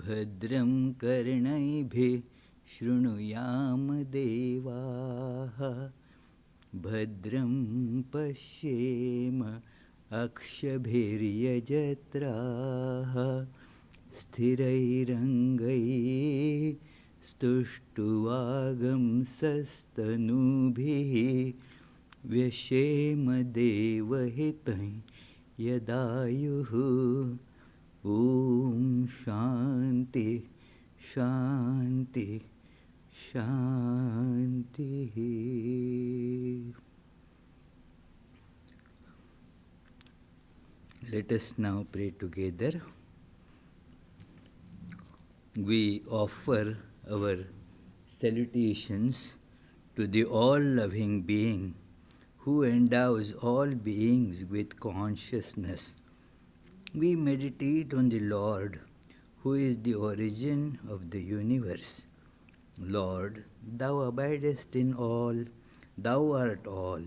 भद्रं कर्णैभिः शृणुयाम देवाः भद्रं पश्येम अक्षभिर्यजत्राः स्थिरैरङ्गैः स्तुष्टुवागंसस्तनूभिः व्यशेम देवहितं यदायुः ॐ शान्ति शान्ति शान्तिः. Let us now pray together. We offer our salutations to the all-loving being who endows all beings with consciousness. We meditate on the Lord, who is the origin of the universe. Lord, Thou abidest in all, Thou art all,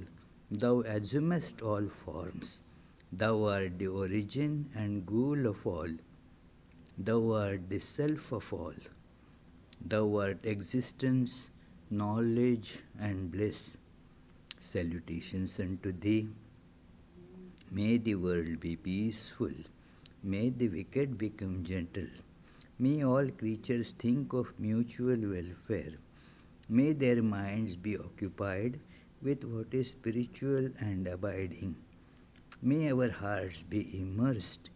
Thou assumest all forms. Thou art the origin and goal of all. Thou art the self of all. Thou art existence, knowledge, and bliss. Salutations unto Thee. May the world be peaceful. May the wicked become gentle. May all creatures think of mutual welfare. May their minds be occupied with what is spiritual and abiding. May our hearts be immersed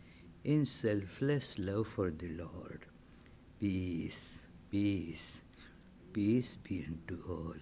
in selfless love for the Lord. Peace, peace, peace be unto all.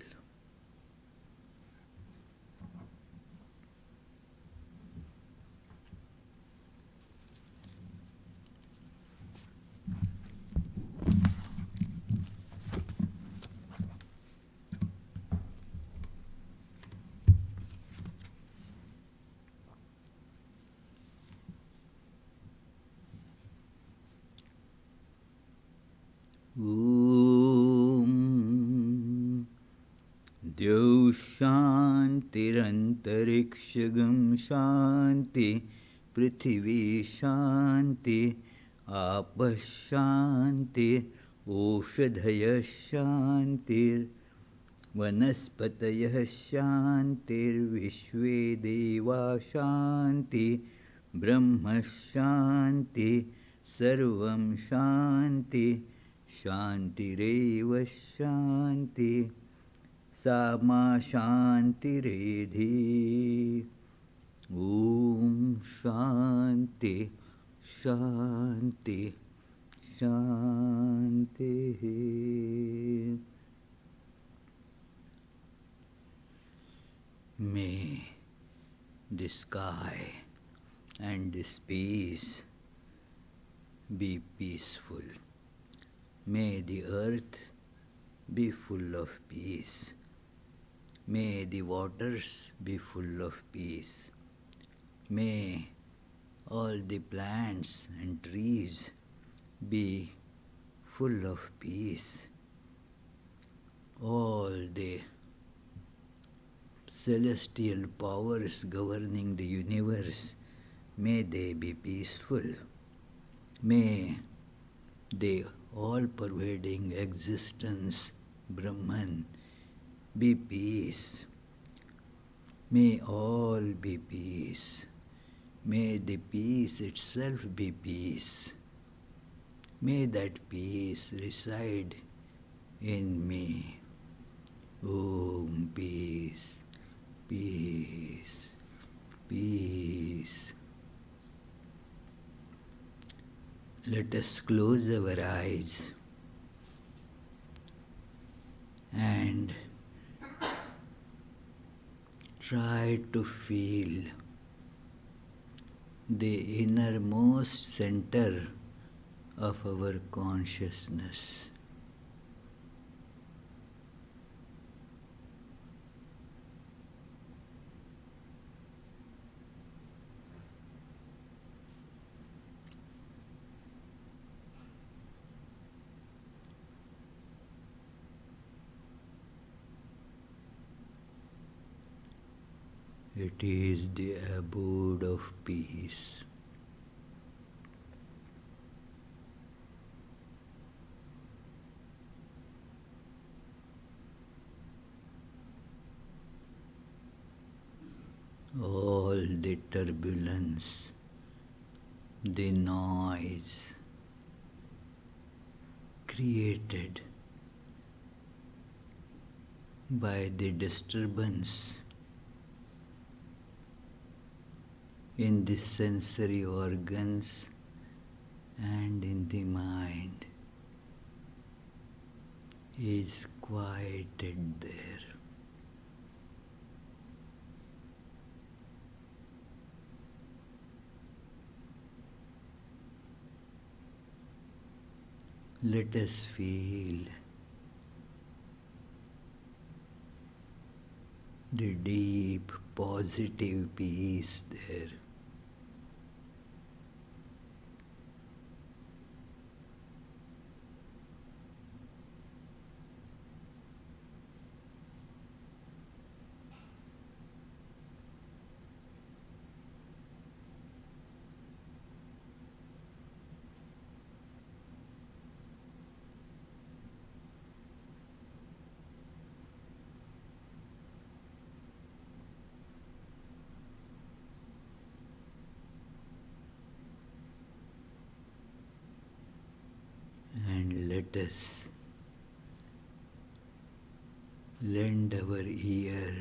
Om Dyav Shantirantarikshagam Shanti Prithvi Shanti Apash Shanti Oshadhaya Shanti Vanaspataya Shanti Vishve Deva Shanti Brahma Shanti Sarvam Shanti Shantireva Shanti Sama Shantiredhi. Om Shanti Shanti Shanti. May the sky and the space be peaceful. May the earth be full of peace. May the waters be full of peace. May all the plants and trees be full of peace. All the celestial powers governing the universe, may they be peaceful. May the all-pervading existence, Brahman, be peace. May all be peace. May the peace itself be peace. May that peace reside in me. Om peace, peace, peace. Let us close our eyes and try to feel the innermost center of our consciousness. It is the abode of peace. the turbulence, the noise created by the disturbance in the sensory organs and in the mind is quieted there. Let us feel the deep positive peace there. And let us lend our ear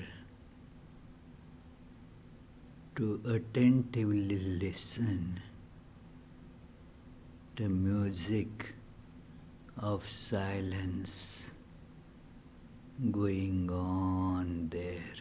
to attentively listen to music of silence going on there.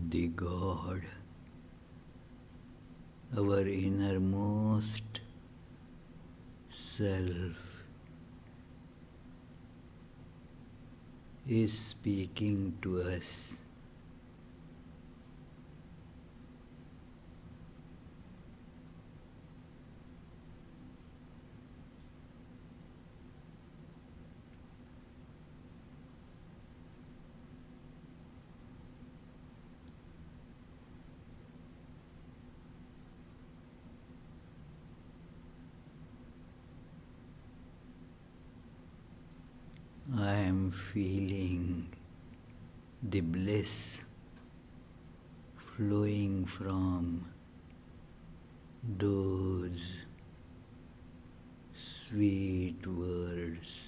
The God, our innermost self, is speaking to us. I am feeling the bliss flowing from those sweet words.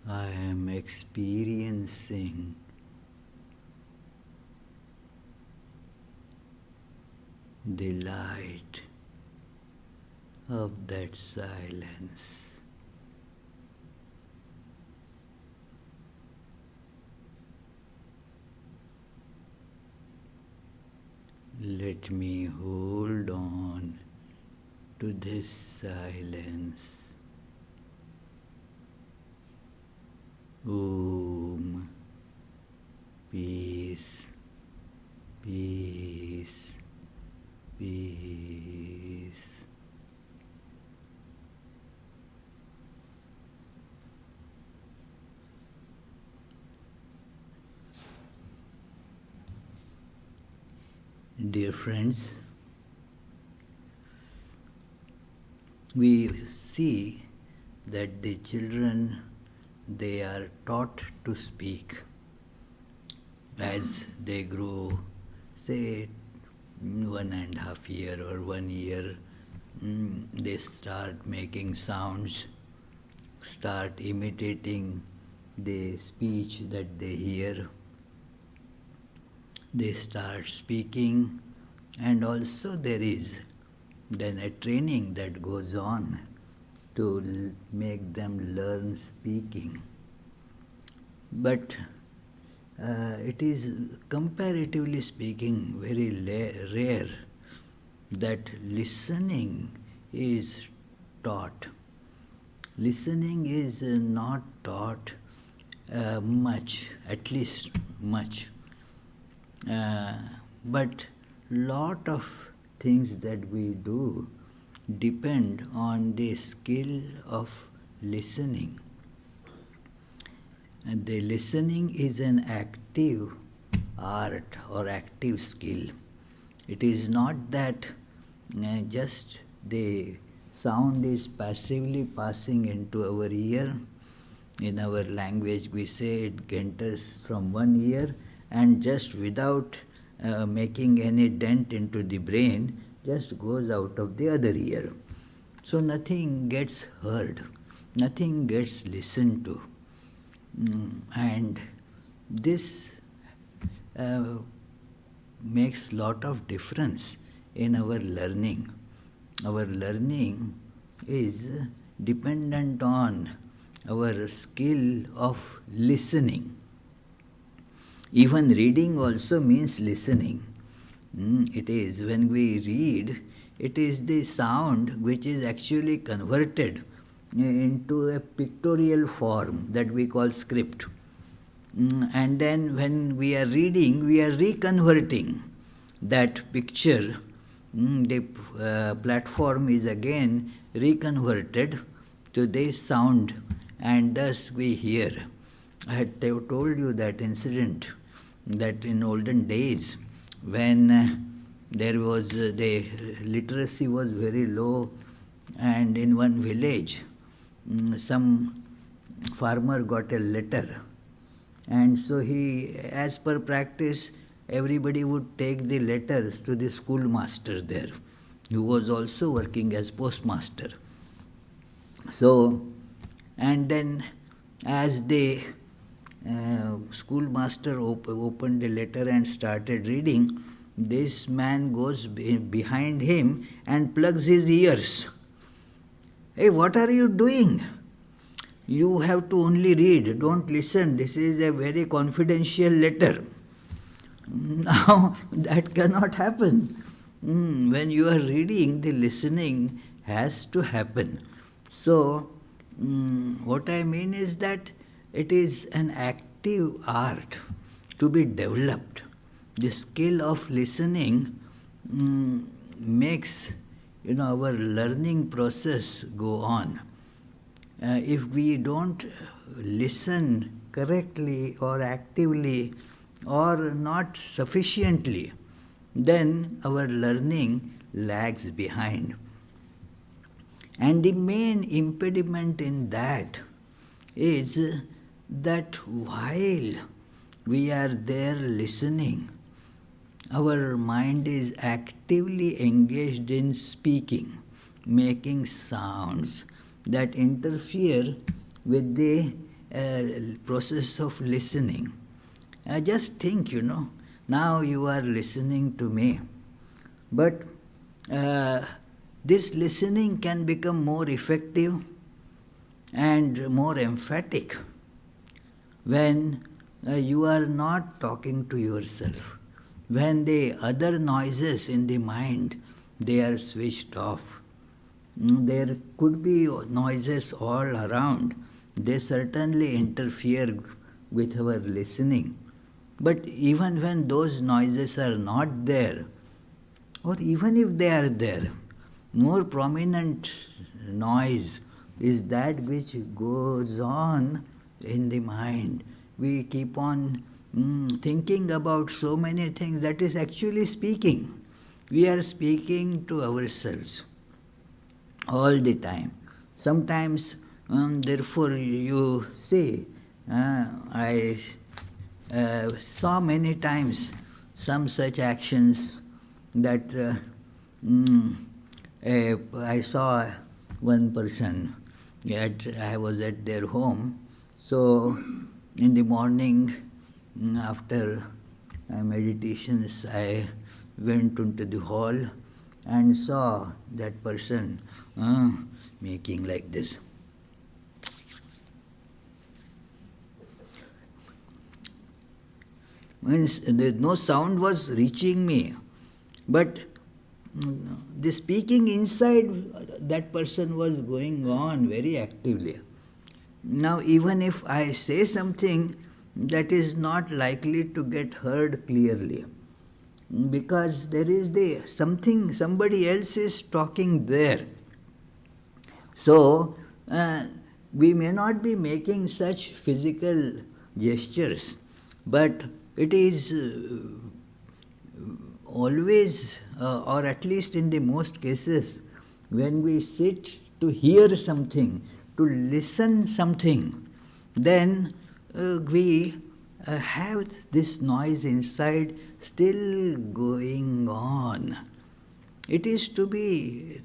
I am experiencing the light of that silence. Let me hold on to this silence. Om, peace, peace, peace. Dear friends, we see that the children, they are taught to speak as they grow, say 1.5 year or 1 year, they start making sounds, start imitating the speech that they hear. They start speaking, and also there is then a training that goes on to make them learn speaking. But it is, comparatively speaking, very rare that listening is taught. Listening is not taught much, at least much. But lot of things that we do depend on the skill of listening. And the listening is an active art or active skill. It is not that just the sound is passively passing into our ear. In our language we say it enters from one ear and just without making any dent into the brain, just goes out of the other ear. So nothing gets heard, nothing gets listened to. And this makes lot of difference in our learning. Our learning is dependent on our skill of listening. Even reading also means listening. It is, when we read, it is the sound which is actually converted into a pictorial form that we call script. And then when we are reading, we are reconverting that picture. The platform is again reconverted to the sound, and thus we hear. I had told you that incident, that in olden days when there was the literacy was very low, and in one village some farmer got a letter, and so he, as per practice, everybody would take the letters to the schoolmaster there, who was also working as postmaster. So, and then as the schoolmaster opened the letter and started reading, this man goes behind him and plugs his ears. Hey, what are you doing? You have to only read, don't listen. This is a very confidential letter. Now, that cannot happen. When you are reading, the listening has to happen. So, what I mean is that it is an active art to be developed. The skill of listening makes our learning process go on. If we don't listen correctly or actively or not sufficiently, then our learning lags behind. And the main impediment in that is that while we are there listening, our mind is actively engaged in speaking, making sounds that interfere with the process of listening. Just think, now you are listening to me, but this listening can become more effective and more emphatic when you are not talking to yourself, when the other noises in the mind, they are switched off. There could be noises all around. They certainly interfere with our listening. But even when those noises are not there, or even if they are there, more prominent noise is that which goes on in the mind. We keep on thinking about so many things that is actually speaking. We are speaking to ourselves all the time. Sometimes Therefore, you see, I saw many times some such actions that mm, I saw one person, I was at their home, so in the morning after meditations I went into the hall and saw that person making like this. Means no sound was reaching me, but the speaking inside that person was going on very actively. Now, even if I say something, that is not likely to get heard clearly, because there is somebody else is talking there. So, we may not be making such physical gestures, but it is always, or at least in the most cases, when we sit to hear something, to listen something, then we have this noise inside still going on. It is to be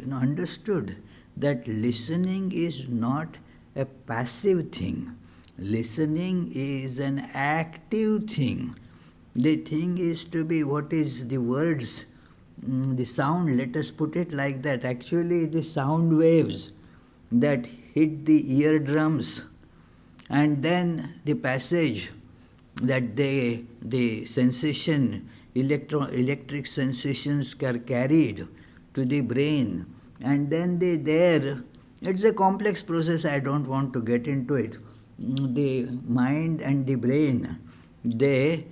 understood that listening is not a passive thing. Listening is an active thing. The thing is to be, what is the words, the sound, let us put it like that. Actually, the sound waves that hit the eardrums, and then the passage that the sensation, electric sensations are carried to the brain, and then it's a complex process, I don't want to get into it. The mind and the brain, they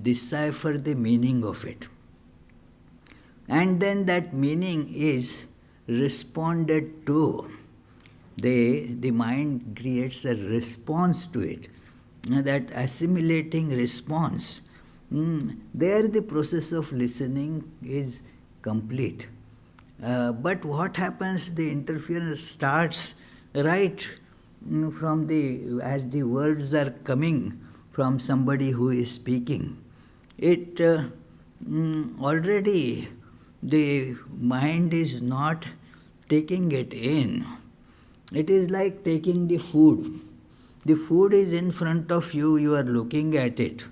decipher the meaning of it. And then that meaning is responded to. The mind creates a response to it. That assimilating response, there the process of listening is complete. But what happens, the interference starts right from as the words are coming from somebody who is speaking. It already, the mind is not taking it in. It is like taking the food. The food is in front of you, you are looking at it.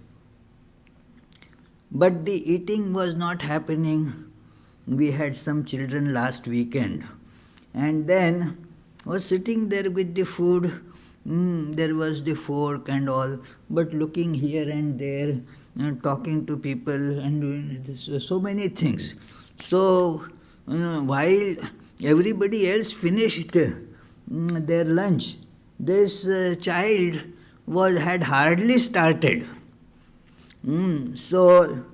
But the eating was not happening. We had some children last weekend, and then was sitting there with the food. There was the fork and all, but looking here and there, talking to people and doing so many things. So while everybody else finished their lunch, this child had hardly started. So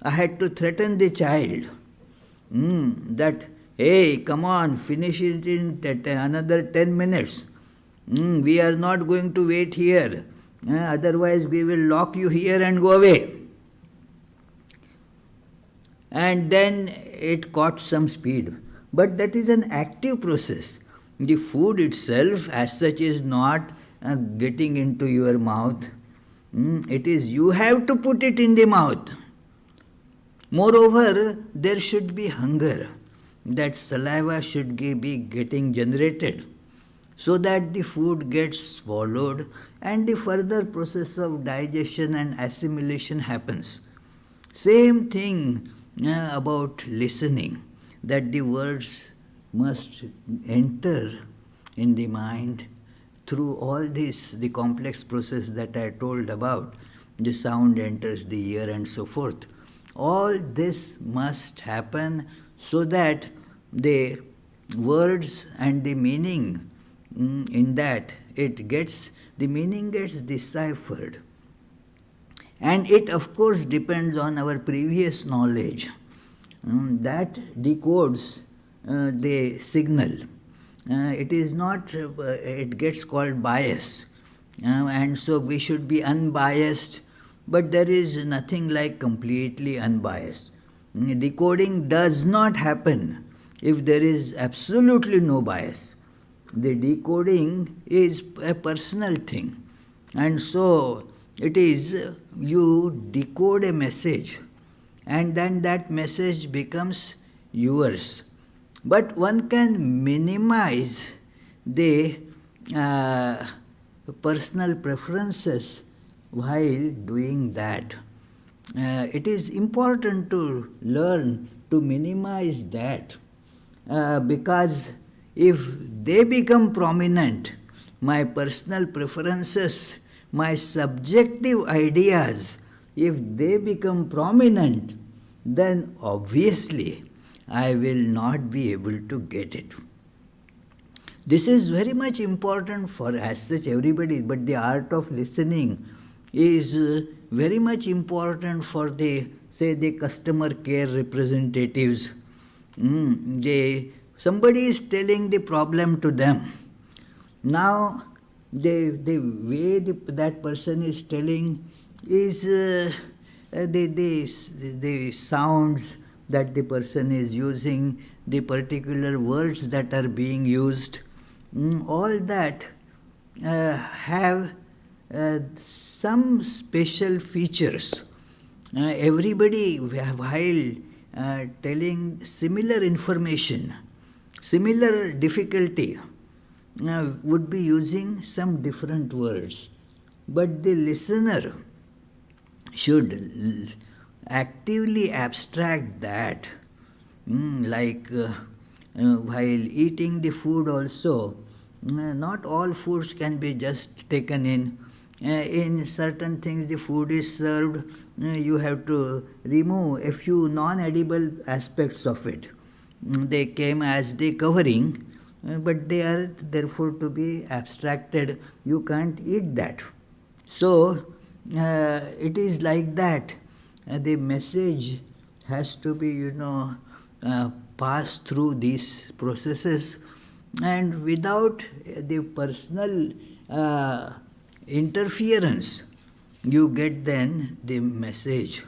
I had to threaten the child that, hey, come on, finish it in another 10 minutes. We are not going to wait here. Otherwise we will lock you here and go away. And then it caught some speed. But that is an active process. The food itself as such is not getting into your mouth. It is you have to put it in the mouth. Moreover, there should be hunger. That saliva should be getting generated so that the food gets swallowed and the further process of digestion and assimilation happens. Same thing about listening, that the words must enter in the mind through all this, the complex process that I told about. The sound enters the ear and so forth. All this must happen so that the words and the meaning in that, the meaning gets deciphered. And it of course depends on our previous knowledge. That decodes the signal. It is not, it gets called bias. And so we should be unbiased, but there is nothing like completely unbiased. Decoding does not happen if there is absolutely no bias. The decoding is a personal thing. And so it is you decode a message and then that message becomes yours. But one can minimize the personal preferences while doing that. It is important to learn to minimize that because if they become prominent, my personal preferences, my subjective ideas, if they become prominent, then obviously I will not be able to get it. This is very much important for as such everybody, but the art of listening is very much important for the, say, the customer care representatives. Somebody is telling the problem to them. Now, the way that person is telling is the sounds that the person is using, the particular words that are being used, all that have some special features. Everybody, while telling similar information, similar difficulty, would be using some different words. But the listener should actively abstract that. Like while eating the food also, not all foods can be just taken in. In certain things the food is served, you have to remove a few non-edible aspects of it. They came as the covering, but they are therefore to be abstracted. You can't eat that. So it is like that. The message has to be, passed through these processes, and without the personal interference, you get then the message.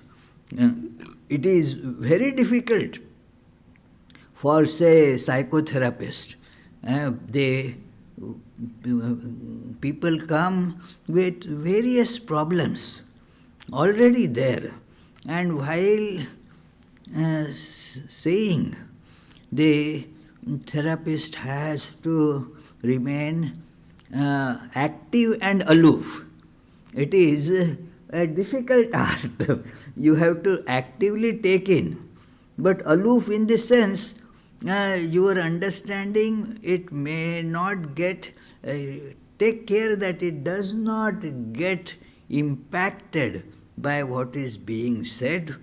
It is very difficult for, say, psychotherapists. People come with various problems already there, and while saying, the therapist has to remain active and aloof. It is a difficult art. You have to actively take in, but aloof in the sense your understanding, it may not get, take care that it does not get impacted by what is being said,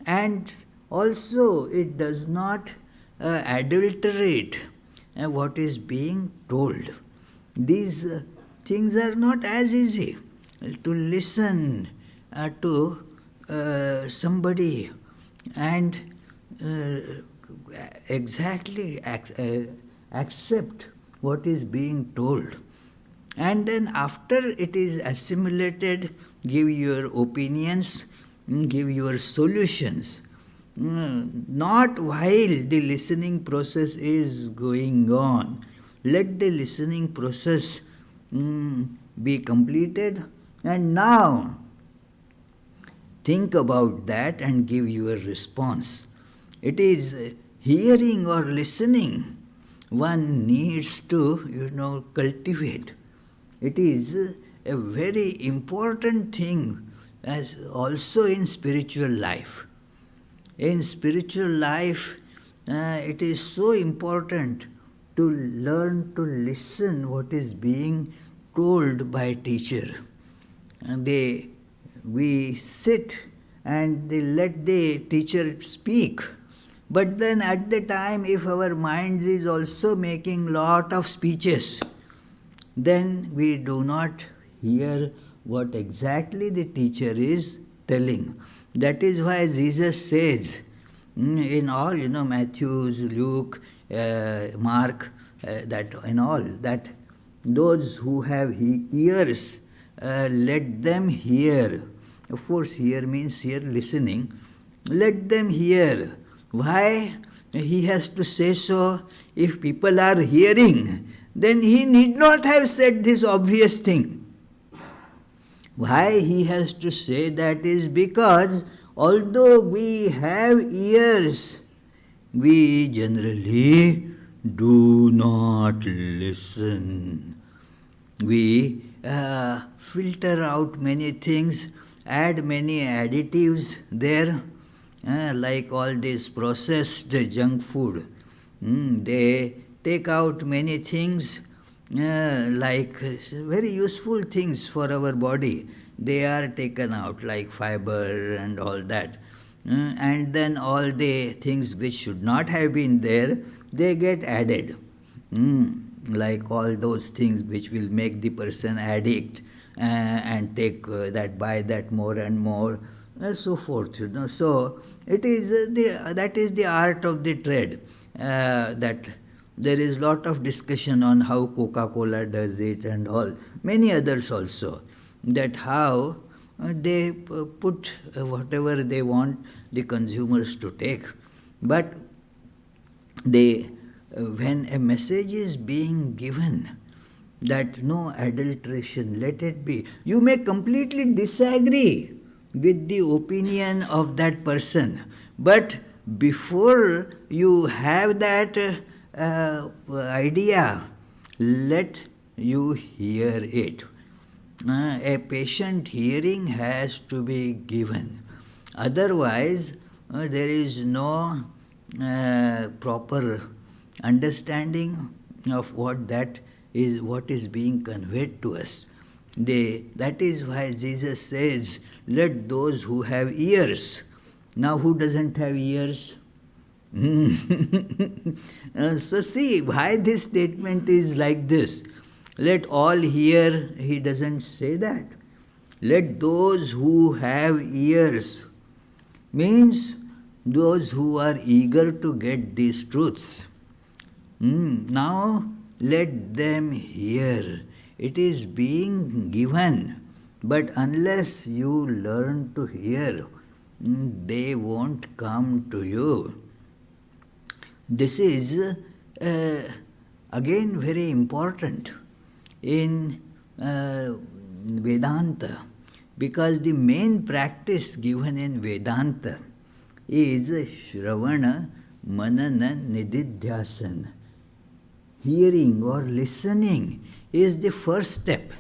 and also it does not adulterate what is being told. These things are not as easy. To listen to somebody and exactly accept what is being told, and then after it is assimilated, give your opinions, give your solutions, not while the listening process is going on. Let the listening process be completed, and now think about that and give your response. It is hearing or listening one needs to, cultivate. It is a very important thing as also in spiritual life. In spiritual life, it is so important to learn to listen what is being told by teacher. And we sit and they let the teacher speak. But then at the time, if our mind is also making lot of speeches, then we do not hear what exactly the teacher is telling. That is why Jesus says in all, Matthew, Luke, Mark, that in all, that those who have ears, let them hear. Of course, hear means hear, listening. Let them hear. Why he has to say so? If people are hearing, then he need not have said this obvious thing. Why he has to say that is because although we have ears, we generally do not listen. We filter out many things, add many additives there, like all this processed junk food. They take out many things, like very useful things for our body. They are taken out, like fiber and all that. And then all the things which should not have been there, they get added. Like all those things which will make the person addict, and take that, buy that more and more, so forth. So it is that is the art of the trade. That there is lot of discussion on how Coca-Cola does it and all, many others also, that how they put whatever they want the consumers to take. But they, when a message is being given that no adulteration, let it be, you may completely disagree with the opinion of that person, but before you have that idea, let you hear it. A patient hearing has to be given. Otherwise, there is no proper understanding of what is being conveyed to us. That is why Jesus says, let those who have ears. Now who doesn't have ears? So see why this statement is like this. Let all hear, he doesn't say that. Let those who have ears, means those who are eager to get these truths. Now let them hear. It is being given, but unless you learn to hear, they won't come to you. This is again very important in Vedanta, because the main practice given in Vedanta is Shravana, Manana, Nididhyasana. Hearing or listening is the first step.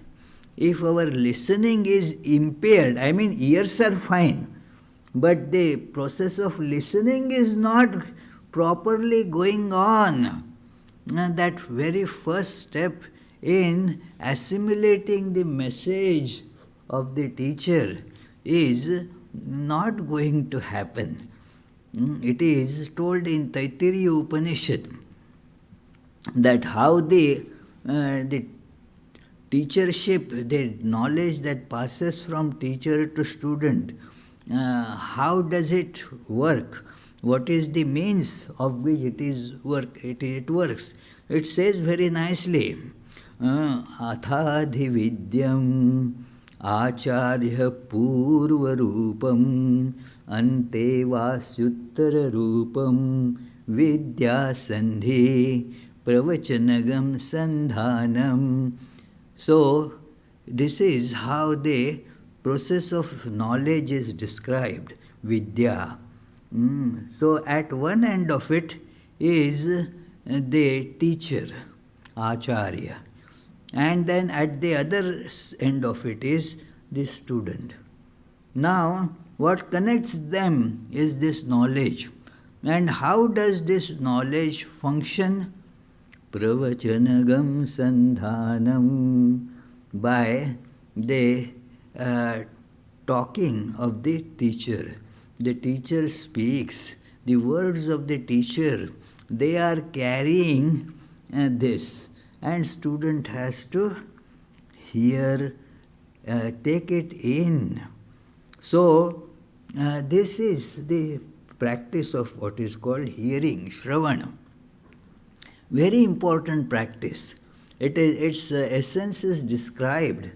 If our listening is impaired, I mean ears are fine, but the process of listening is not properly going on, that very first step in assimilating the message of the teacher is not going to happen. It is told in Taittiriya Upanishad that how the teachership, the knowledge that passes from teacher to student, how does it work? What is the means of which it works? It says very nicely, Athadhi vidyam acharya purva rupam ante vasyuttara rupam vidya sandhi pravachanagam sandhanam. So this is how the process of knowledge is described, vidya. So at one end of it is the teacher, acharya, and then at the other end of it is the student. Now what connects them is this knowledge. And how does this knowledge function? Pravachanagam sandhanam, by the talking of the teacher. The teacher speaks. The words of the teacher, they are carrying this, and student has to hear, take it in. So this is the practice of what is called hearing, Shravanam. Very important practice. Its essence is described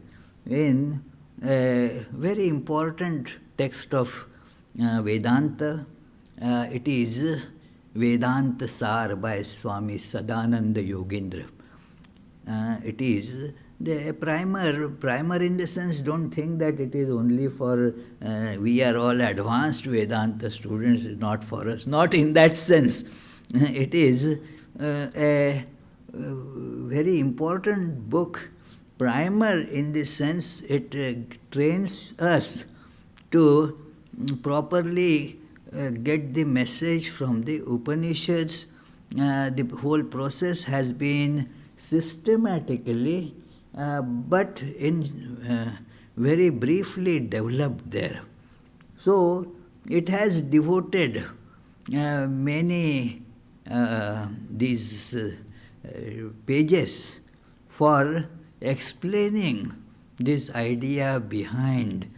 in a very important text of Vedanta. It is Vedanta Sar by Swami Sadananda Yogendra. It is the primer in the sense, don't think that it is only for, we are all advanced Vedanta students, it's not for us. Not in that sense. It is a very important book. Primer in the sense, it trains us to properly get the message from the Upanishads. The whole process has been systematically but in very briefly developed there. So it has devoted many these pages for explaining this idea behind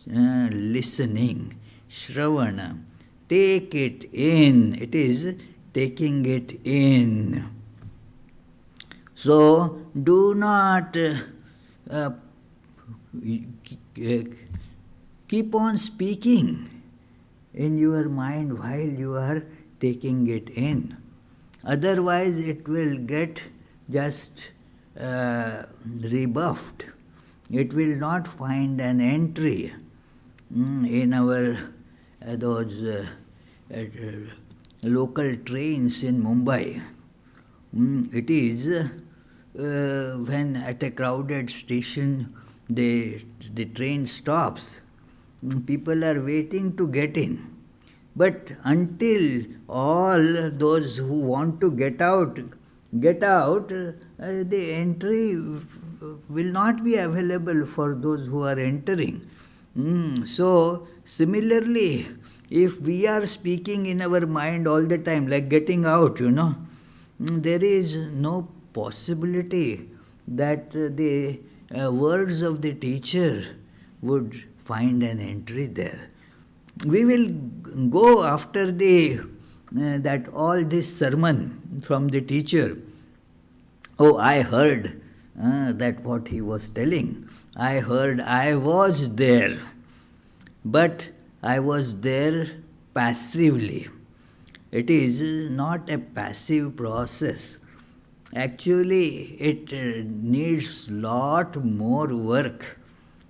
listening, Shravanam. Take it in. It is taking it in. So do not keep on speaking in your mind while you are taking it in. Otherwise it will get just rebuffed. It will not find an entry in our those local trains in Mumbai. It is when at a crowded station the train stops, people are waiting to get in. But until all those who want to get out, the entry will not be available for those who are entering. So, similarly, if we are speaking in our mind all the time, like getting out, there is no possibility that the words of the teacher would find an entry there. We will go after that all this sermon from the teacher. Oh, I heard that what he was telling. I heard, I was there. But I was there passively. It is not a passive process. Actually, it needs lot more work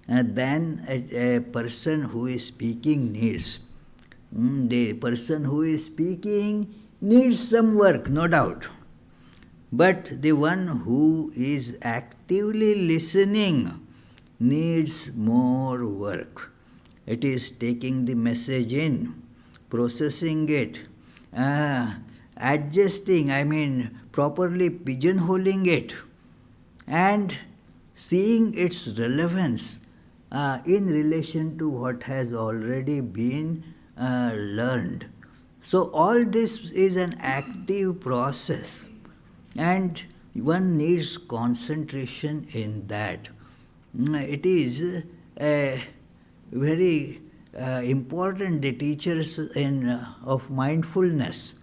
than a person who is speaking needs. The person who is speaking needs some work, no doubt. But the one who is actively listening needs more work. It is taking the message in, processing it, adjusting, properly pigeonholing it, and seeing its relevance in relation to what has already been learned. So all this is an active process, and one needs concentration in that. It is very important. The teachers of mindfulness,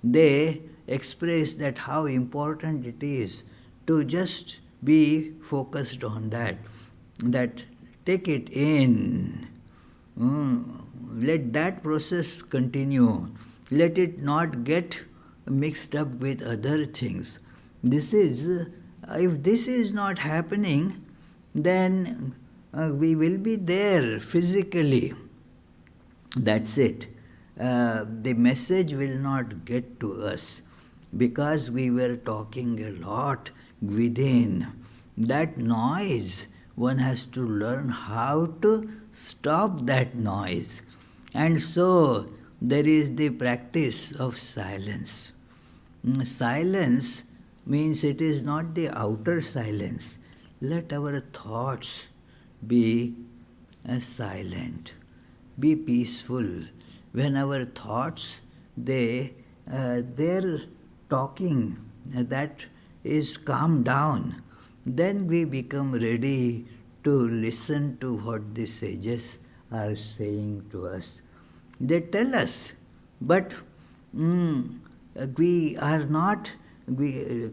they express that how important it is to just be focused on that take it in. Let that process continue. Let it not get mixed up with other things. If this is not happening, then we will be there physically. That's it. The message will not get to us because we were talking a lot within. That noise, one has to learn how to stop that noise. And so there is the practice of silence. Silence means it is not the outer silence. Let our thoughts be silent, be peaceful. When our thoughts, their talking, that is calmed down, then we become ready to listen to what the sages are saying to us. They tell us, but we are not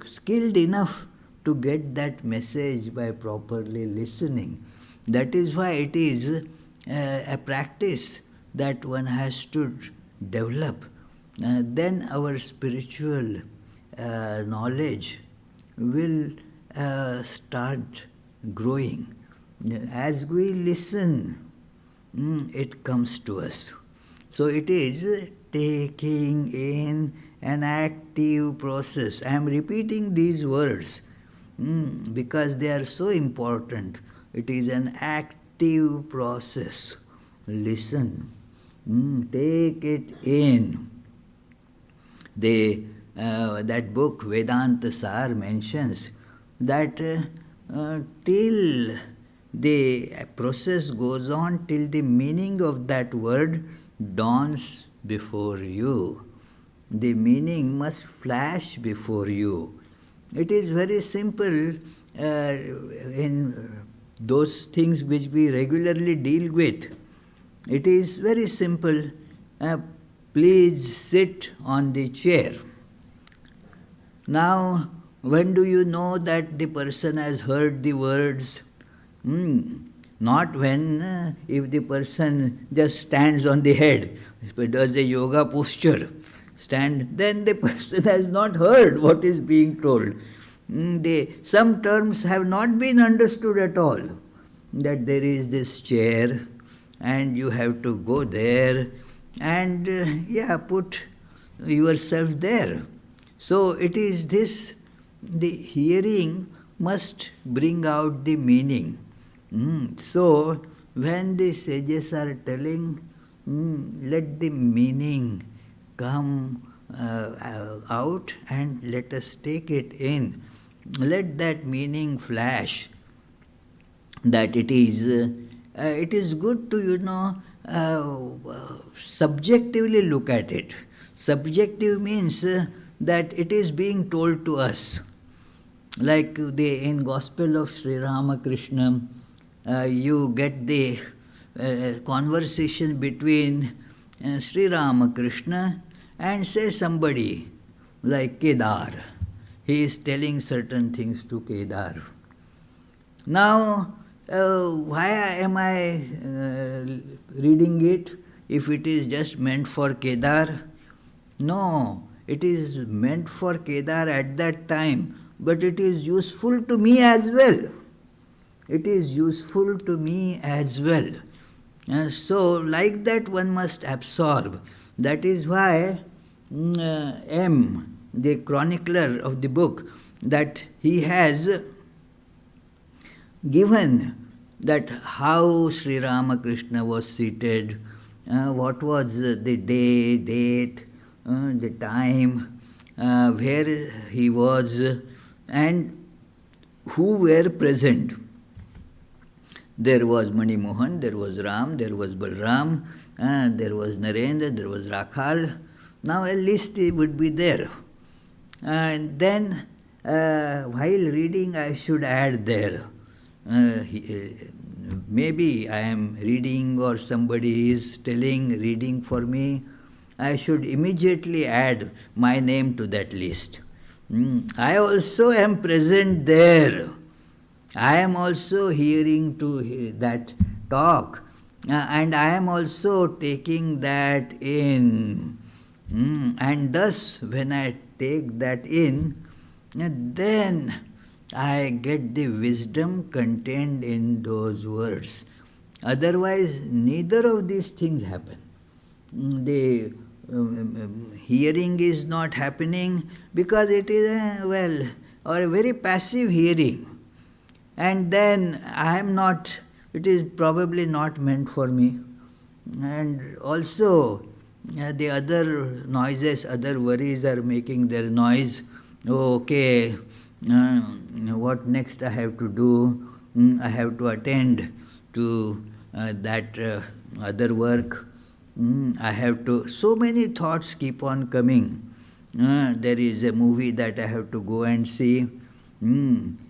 skilled enough to get that message by properly listening. That is why it is a practice that one has to develop. Then our spiritual knowledge will start growing. As we listen, it comes to us. So it is taking in an active process. I am repeating these words because they are so important. It is an active process. Listen, take it in. That book Vedanta Sar mentions that till the process goes on, till the meaning of that word dawns before you. The meaning must flash before you. It is very simple in those things which we regularly deal with. It is very simple. Please sit on the chair. Now, when do you know that the person has heard the words? Not when, if the person just stands on the head, does a yoga posture, then the person has not heard what is being told. Some terms have not been understood at all. That there is this chair and you have to go there and put yourself there. So it is this, the hearing must bring out the meaning. So when the sages are telling, let the meaning come out and let us take it in. Let that meaning flash. That it is good to, subjectively look at it. Subjective means that it is being told to us. Like in Gospel of Sri Ramakrishna, you get the conversation between Sri Ramakrishna and say somebody like Kedar. He is telling certain things to Kedar. Now, why am I reading it if it is just meant for Kedar? No, it is meant for Kedar at that time, but it is useful to me as well. It is useful to me as well. So, like that one must absorb. That is why M, the chronicler of the book, that he has given that how Sri Ramakrishna was seated, what was the day, date, the time, where he was, and who were present. There was Mani Mohan, there was Ram, there was Balram, there was Narendra, there was Rakhal. Now a list would be there. And then while reading I should add there. Maybe I am reading or somebody is reading for me, I should immediately add my name to that list. I also am present there. I am also hearing to that talk and I am also taking that in. And thus when I take that in, then I get the wisdom contained in those words. Otherwise, neither of these things happen. The hearing is not happening because it is a very passive hearing. And then I am not, it is probably not meant for me. And also, the other noises, other worries are making their noise. Oh, okay, what next I have to do? I have to attend to that other work. I have to, so many thoughts keep on coming. There is a movie that I have to go and see.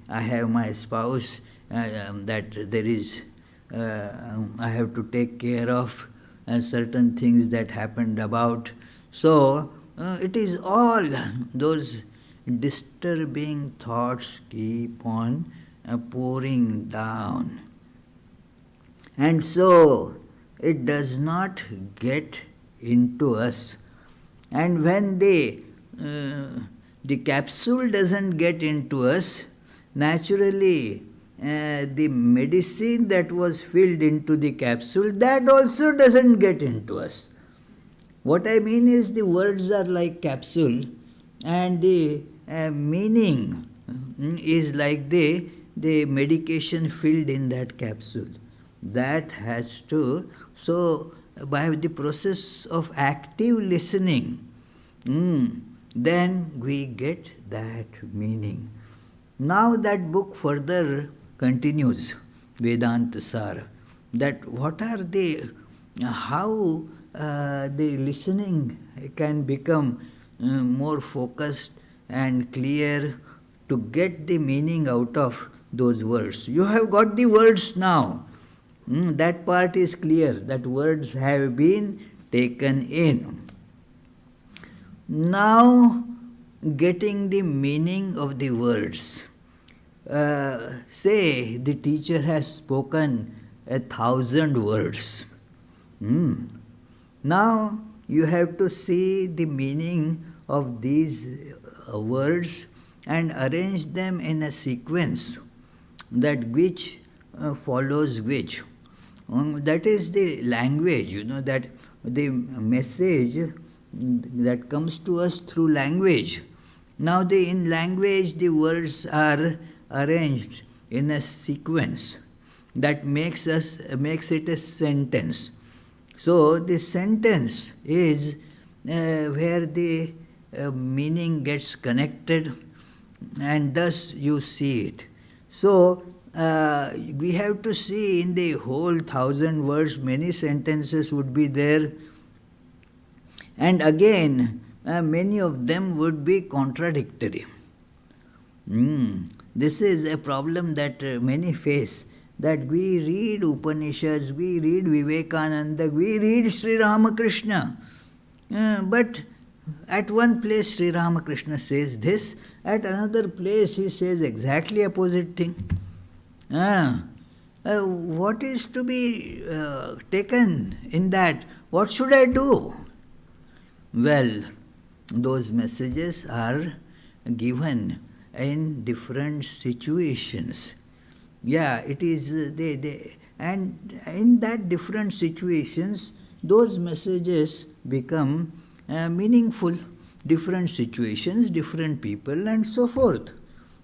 I have my spouse that there is, I have to take care of certain things that happened about. So, it is all those disturbing thoughts keep on pouring down. And so, it does not get into us. And when the capsule doesn't get into us, naturally the medicine that was filled into the capsule, that also doesn't get into us. What I mean is the words are like capsule and the meaning is like the medication filled in that capsule. That has to, so by the process of active listening, then we get that meaning. Now that book further continues, Vedanta Sar, that what are the, how the listening can become more focused and clear to get the meaning out of those words. You have got the words now. That part is clear, that words have been taken in. Now, getting the meaning of the words. Say the teacher has spoken 1,000 words. Now you have to see the meaning of these words and arrange them in a sequence, that which follows which. That is the language, that the message that comes to us through language. Now in language the words are arranged in a sequence that makes it a sentence. So the sentence is where the meaning gets connected, and thus you see it. So we have to see in the whole 1,000 words, many sentences would be there, and again many of them would be contradictory. This is a problem that many face, that we read Upanishads, we read Vivekananda, we read Sri Ramakrishna, but at one place Sri Ramakrishna says this, at another place he says exactly opposite thing. What is to be taken in that? What should I do? Well, those messages are given in different situations. Yeah, it is, and in that different situations, those messages become meaningful. Different situations, different people, and so forth.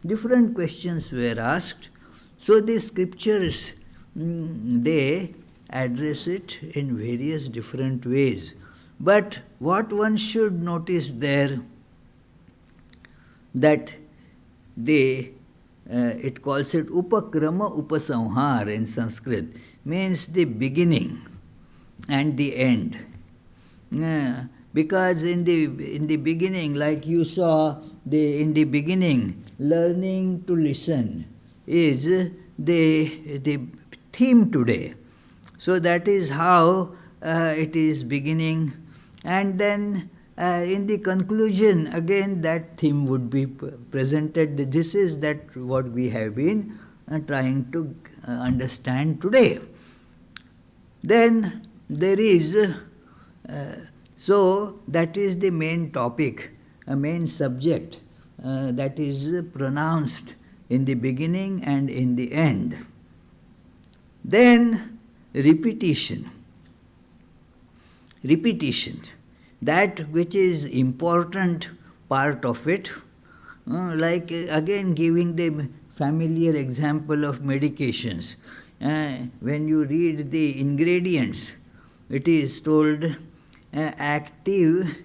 Different questions were asked. So the scriptures, they address it in various different ways. But what one should notice there, that it calls it upakrama upasamhar in Sanskrit, means the beginning and the end. Because in the beginning, like you saw, in the beginning, learning to listen is the theme today. So that is how it is beginning, and then in the conclusion, again that theme would be presented. This is that what we have been trying to understand today. Then there is, so that is the main topic, a main subject that is pronounced in the beginning and in the end. Then repetition. Repetition, that which is important part of it, like again giving the familiar example of medications. When you read the ingredients, it is told active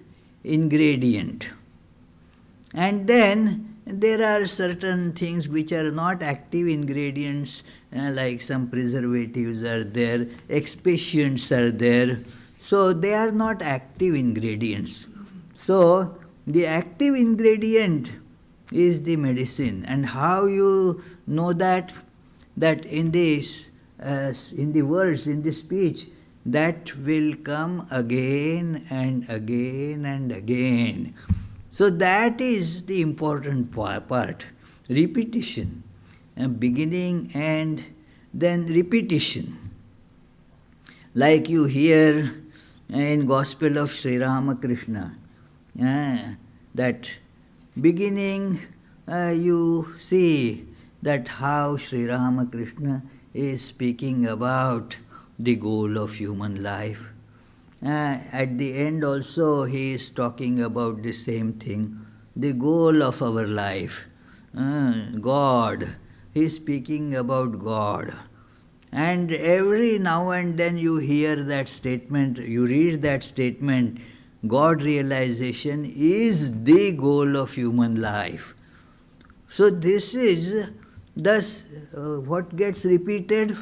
ingredient. And then there are certain things which are not active ingredients, like some preservatives are there, expatients are there. So they are not active ingredients. So the active ingredient is the medicine. And how you know that? That in the words, in the speech, that will come again and again and again. So that is the important part. Repetition. Beginning and then repetition. Like you hear in Gospel of Sri Ramakrishna, that beginning you see that how Sri Ramakrishna is speaking about the goal of human life. At the end also he is talking about the same thing, the goal of our life. God. He is speaking about God. And every now and then you hear that statement, you read that statement, God realization is the goal of human life. So this is thus what gets repeated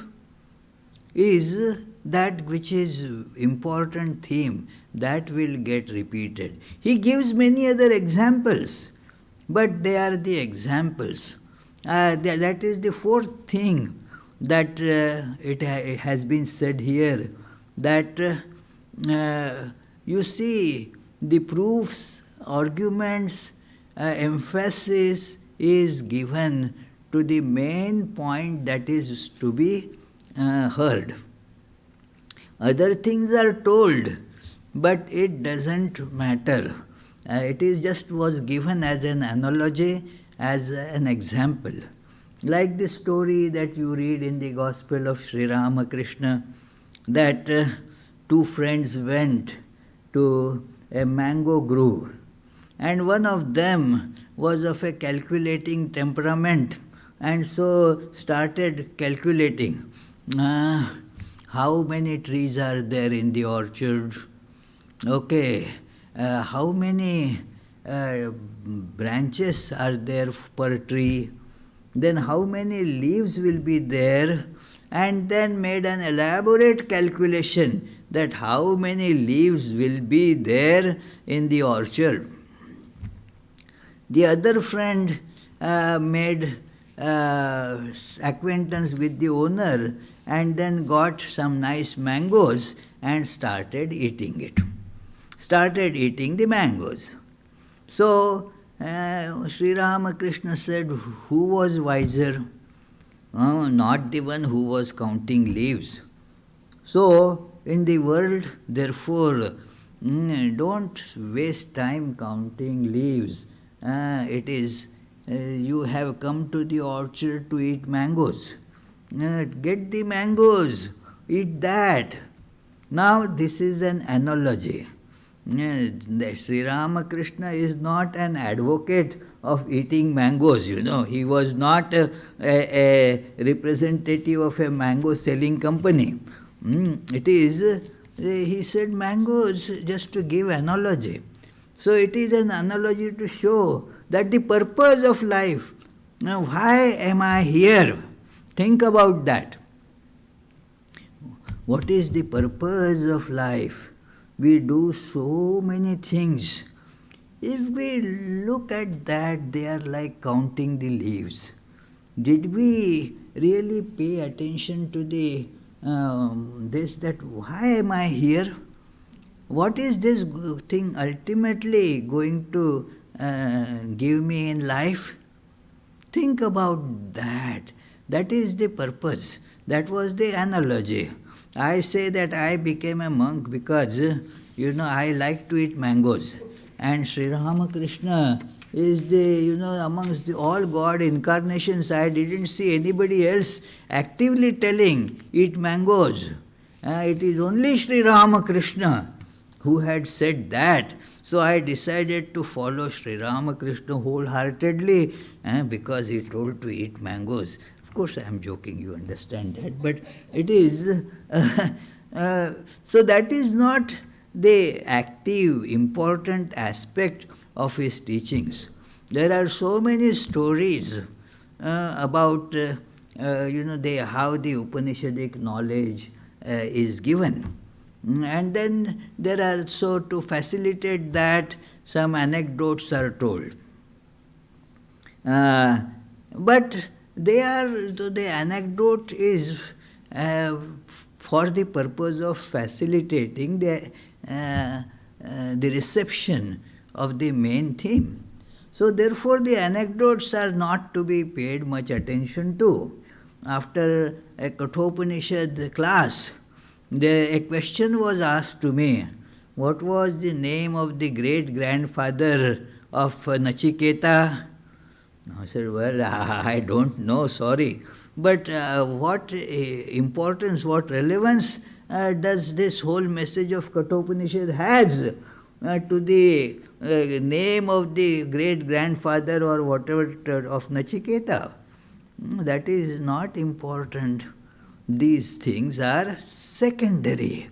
is that which is important theme that will get repeated. He gives many other examples, but they are the examples. That is the fourth thing that it has been said here, that you see the proofs, arguments, emphasis is given to the main point that is to be heard. Other things are told, but it doesn't matter. It is just was given as an analogy, as an example. Like the story that you read in the Gospel of Sri Ramakrishna, that two friends went to a mango grove, and one of them was of a calculating temperament, and so started calculating how many trees are there in the orchard, okay, how many branches are there per tree, then how many leaves will be there, and then made an elaborate calculation that how many leaves will be there in the orchard. The other friend made acquaintance with the owner and then got some nice mangoes and started eating it. Started eating the mangoes. So Sri Ramakrishna said, who was wiser? Not the one who was counting leaves. So in the world, therefore, don't waste time counting leaves. It is you have come to the orchard to eat mangoes. Get the mangoes, eat that. Now this is an analogy. Sri Ramakrishna is not an advocate of eating mangoes, He was not a representative of a mango selling company. It is, he said mangoes just to give analogy. So it is an analogy to show that the purpose of life, now why am I here? Think about that. What is the purpose of life? We do so many things. If we look at that, they are like counting the leaves. Did we really pay attention to the this, that why am I here? What is this thing ultimately going to give me in life? Think about that. That is the purpose. That was the analogy. I say that I became a monk because, I like to eat mangoes. And Sri Ramakrishna is the, amongst all God incarnations, I didn't see anybody else actively telling, eat mangoes. It is only Sri Ramakrishna who had said that. So I decided to follow Sri Ramakrishna wholeheartedly because he told to eat mangoes. Of course, I am joking, you understand that. But it is, so that is not the active, important aspect of his teachings. There are so many stories about, how the Upanishadic knowledge is given. And then there are, so to facilitate that, some anecdotes are told. But the anecdote is for the purpose of facilitating the reception of the main theme. So therefore the anecdotes are not to be paid much attention to. After a Kathopanishad class, a question was asked to me, what was the name of the great-grandfather of Nachiketa? I said, well, I don't know, sorry. But what importance, what relevance does this whole message of Kathopanishad has to the name of the great-grandfather or whatever of Nachiketa? That is not important. These things are secondary.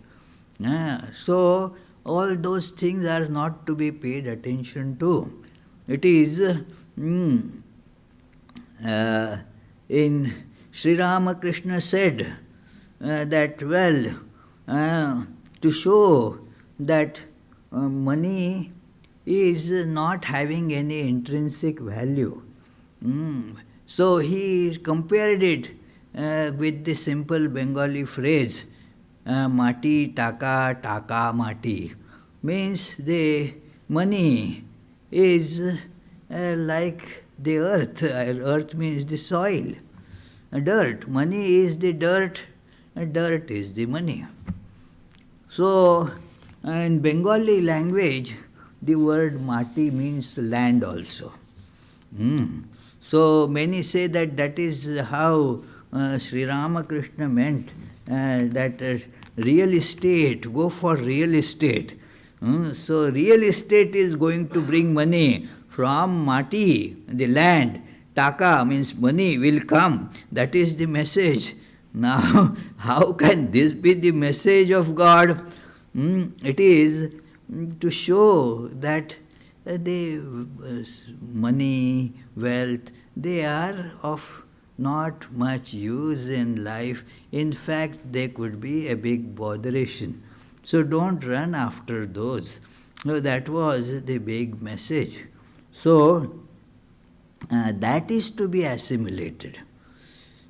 So, all those things are not to be paid attention to. It is in Sri Ramakrishna said that, well, to show that money is not having any intrinsic value. So he compared it with the simple Bengali phrase, mati taka taka mati, means the money is like the earth. Earth means the soil. Dirt. Money is the dirt. Dirt is the money. So, in Bengali language, the word mati means land also. So, many say that that is how Sri Ramakrishna meant that real estate, go for real estate. So, real estate is going to bring money from mati, the land. Taka means money will come. That is the message. Now, how can this be the message of God? It is to show that the money, wealth, they are of not much use in life. In fact, they could be a big botheration. So don't run after those. So that was the big message. So that is to be assimilated.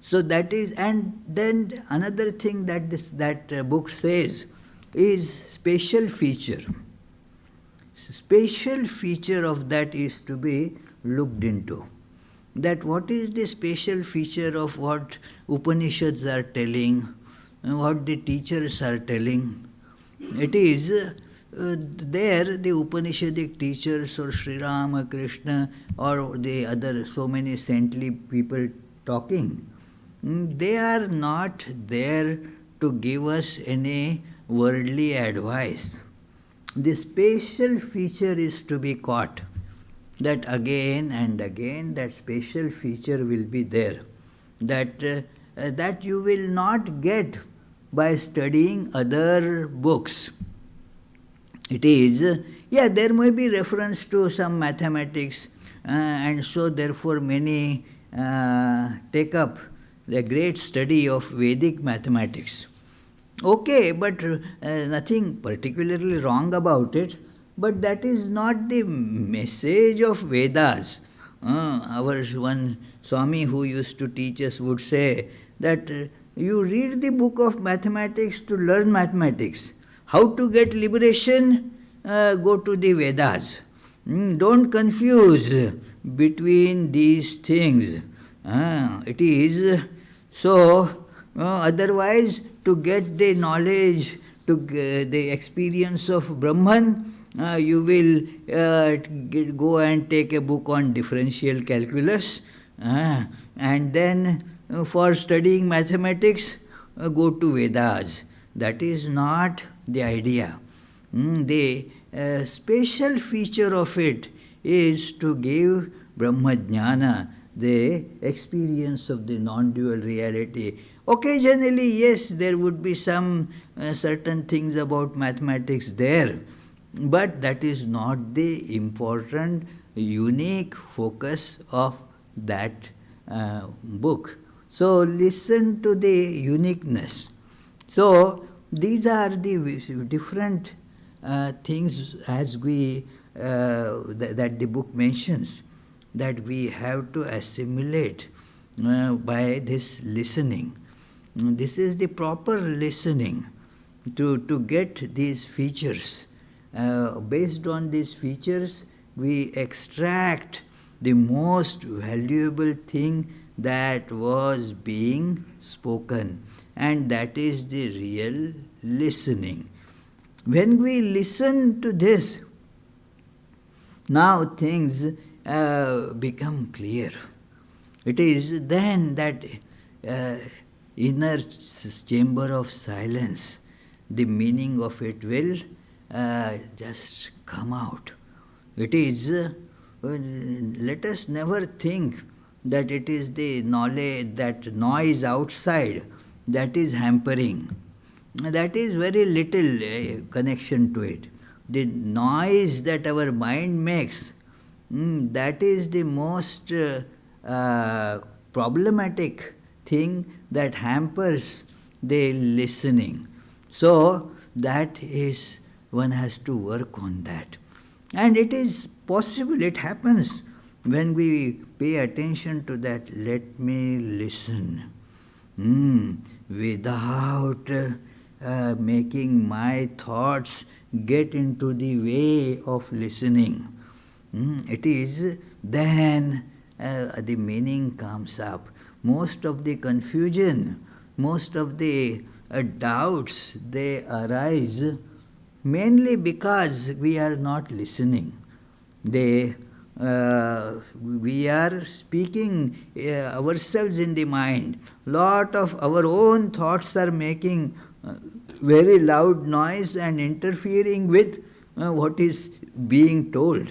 So that is, and then another thing that that book says is special feature. Special feature of that is to be looked into. That what is the special feature of what Upanishads are telling, what the teachers are telling. It is there the Upanishadic teachers or Sri Ramakrishna or the other so many saintly people talking, they are not there to give us any worldly advice. The special feature is to be caught. That again and again that special feature will be there. That you will not get by studying other books. It is, there may be reference to some mathematics and so therefore many take up the great study of Vedic mathematics. Okay, but nothing particularly wrong about it, but that is not the message of Vedas. Our one Swami who used to teach us would say that you read the book of mathematics to learn mathematics. How to get liberation? Go to the Vedas. Don't confuse between these things. It is so, otherwise to get the knowledge, to the experience of Brahman, you will go and take a book on differential calculus, and then for studying mathematics, go to Vedas. That is not the idea. The special feature of it is to give Brahmajnana, the experience of the non-dual reality. Occasionally, yes, there would be some certain things about mathematics there, but that is not the important, unique focus of that book. So, listen to the uniqueness. So, these are the different things as we that the book mentions, that we have to assimilate by this listening. This is the proper listening to get these features. Based on these features, we extract the most valuable thing that was being spoken, and that is the real listening. When we listen to this, now things become clear. It is then that inner chamber of silence, the meaning of it will just come out. It is, let us never think that it is the knowledge, that noise outside that is hampering. That is very little connection to it. The noise that our mind makes, that is the most problematic thing that hampers the listening. So that is, one has to work on that. And it is possible, it happens when we pay attention to that, let me listen, without making my thoughts get into the way of listening. It is then the meaning comes up. Most of the confusion, most of the doubts, they arise mainly because we are not listening. We are speaking ourselves in the mind. Lot of our own thoughts are making very loud noise and interfering with what is being told.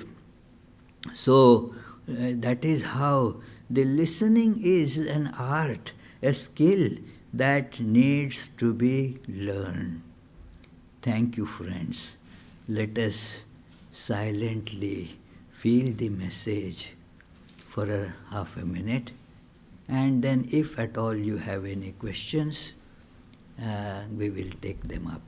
So that is how the listening is an art, a skill that needs to be learned. Thank you, friends. Let us silently feel the message for half a minute, and then if at all you have any questions, we will take them up.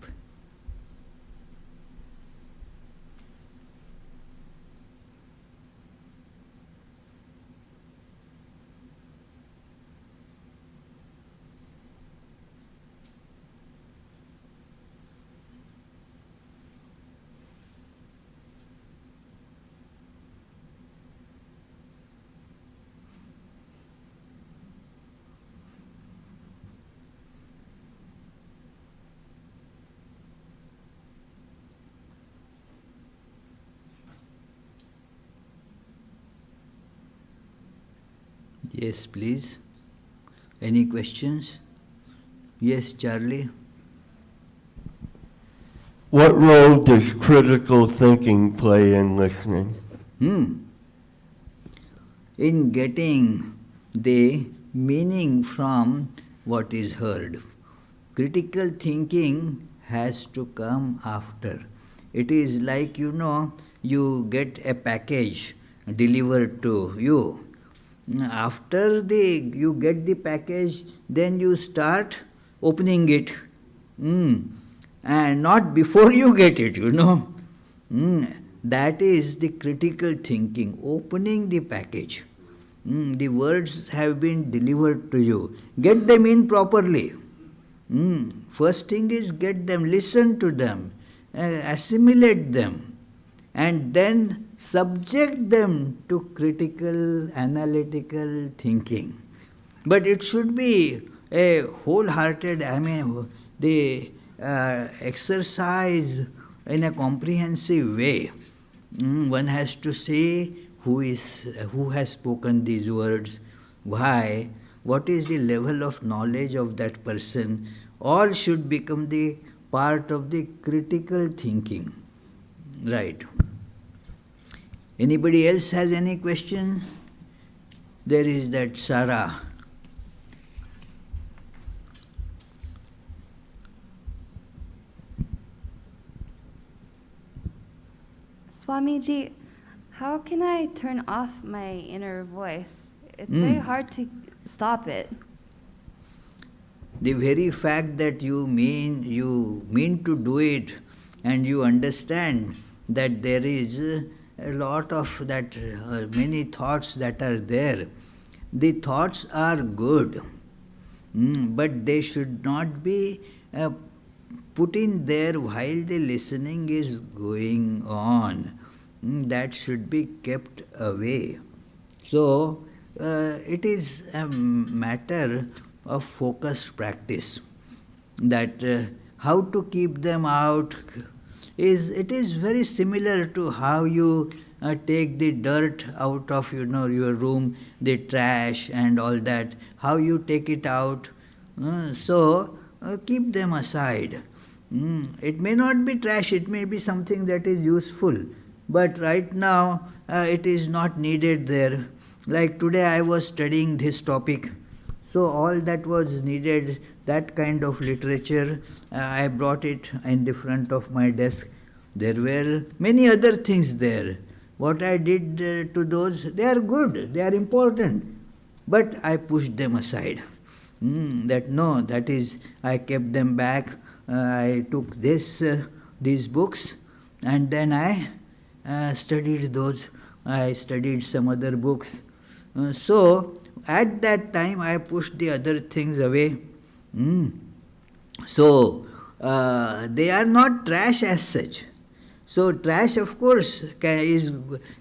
Yes, please. Any questions? Yes, Charlie? What role does critical thinking play in listening? In getting the meaning from what is heard. Critical thinking has to come after. It is like, you get a package delivered to you. After you get the package, then you start opening it. And not before you get it, That is the critical thinking, opening the package. The words have been delivered to you. Get them in properly. First thing is get them, listen to them, assimilate them, and then subject them to critical, analytical thinking. But it should be a wholehearted, the exercise in a comprehensive way. One has to see who has spoken these words, why, what is the level of knowledge of that person. All should become the part of the critical thinking. Right. Anybody else has any question? There is that Sarah. Swamiji, how can I turn off my inner voice? It's very hard to stop it. The very fact that you mean to do it, and you understand that there is a lot of that, many thoughts that are there. The thoughts are good, but they should not be put in there while the listening is going on. That should be kept away. So, it is a matter of focused practice, that how to keep them out. It is very similar to how you take the dirt out of your room, the trash and all that, how you take it out. So keep them aside. It may not be trash, it may be something that is useful, but right now it is not needed there. Like today I was studying this topic, so all that was needed, that kind of literature, I brought it in the front of my desk. There were many other things there. What I did to those, they are good, they are important, but I pushed them aside. That is, I kept them back. I took these books, and then I studied those. I studied some other books. So at that time I pushed the other things away. So they are not trash as such. So trash, of course,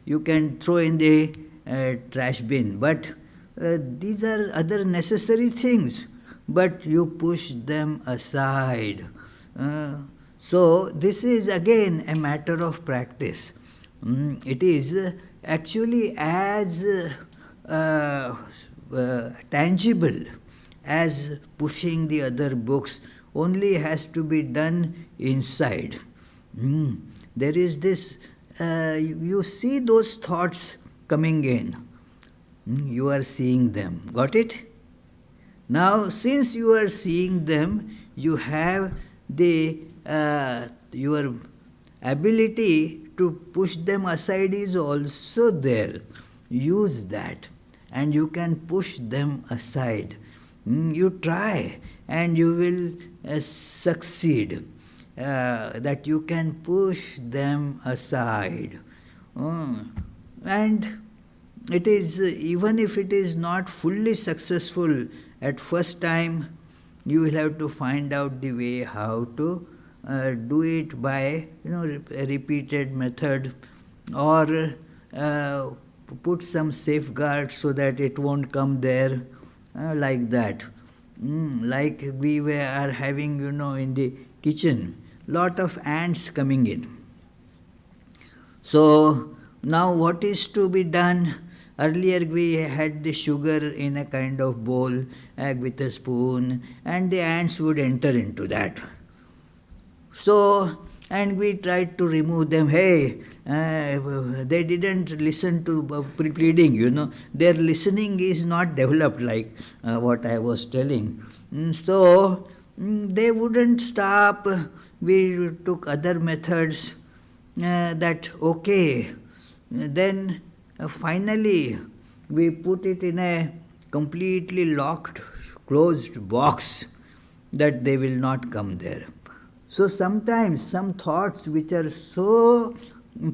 you can throw in the trash bin, but these are other necessary things, but you push them aside. So this is again a matter of practice. It is actually as tangible as pushing the other books, only has to be done inside. There is this, you see those thoughts coming in. You are seeing them. Got it? Now, since you are seeing them, you have your ability to push them aside is also there. Use that, and you can push them aside. You try, and you will succeed. That you can push them aside. And it is, even if it is not fully successful at first time, you will have to find out the way how to do it by a repeated method, or put some safeguards so that it won't come there, like that. Like we are having in the kitchen, lot of ants coming in. So now what is to be done? Earlier we had the sugar in a kind of bowl with a spoon, and the ants would enter into that. So, and we tried to remove them. Hey, they didn't listen to pleading, their listening is not developed like what I was telling. So they wouldn't stop. We took other methods, that okay. Then finally we put it in a completely locked, closed box, that they will not come there. So sometimes some thoughts which are so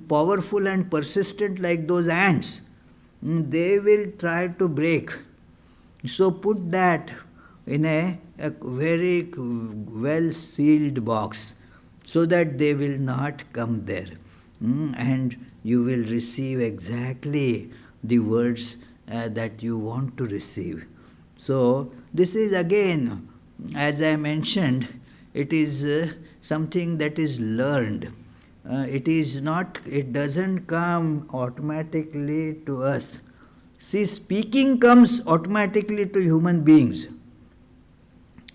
powerful and persistent like those ants, they will try to break. So put that in a very well sealed box, so that they will not come there. And you will receive exactly the words that you want to receive. So this is again, as I mentioned, it is something that is learned. It doesn't come automatically to us. See, speaking comes automatically to human beings.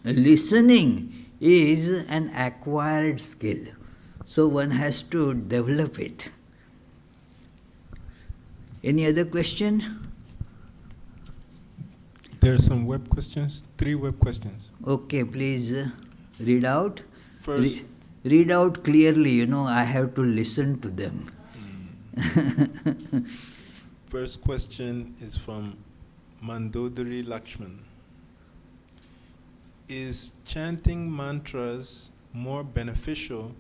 Listening is an acquired skill, so one has to develop it. Any other question? There are some web questions, 3 web questions. Okay, please read out. First, Read out clearly, I have to listen to them. First question is from Mandodari Lakshman. Is chanting mantras more beneficial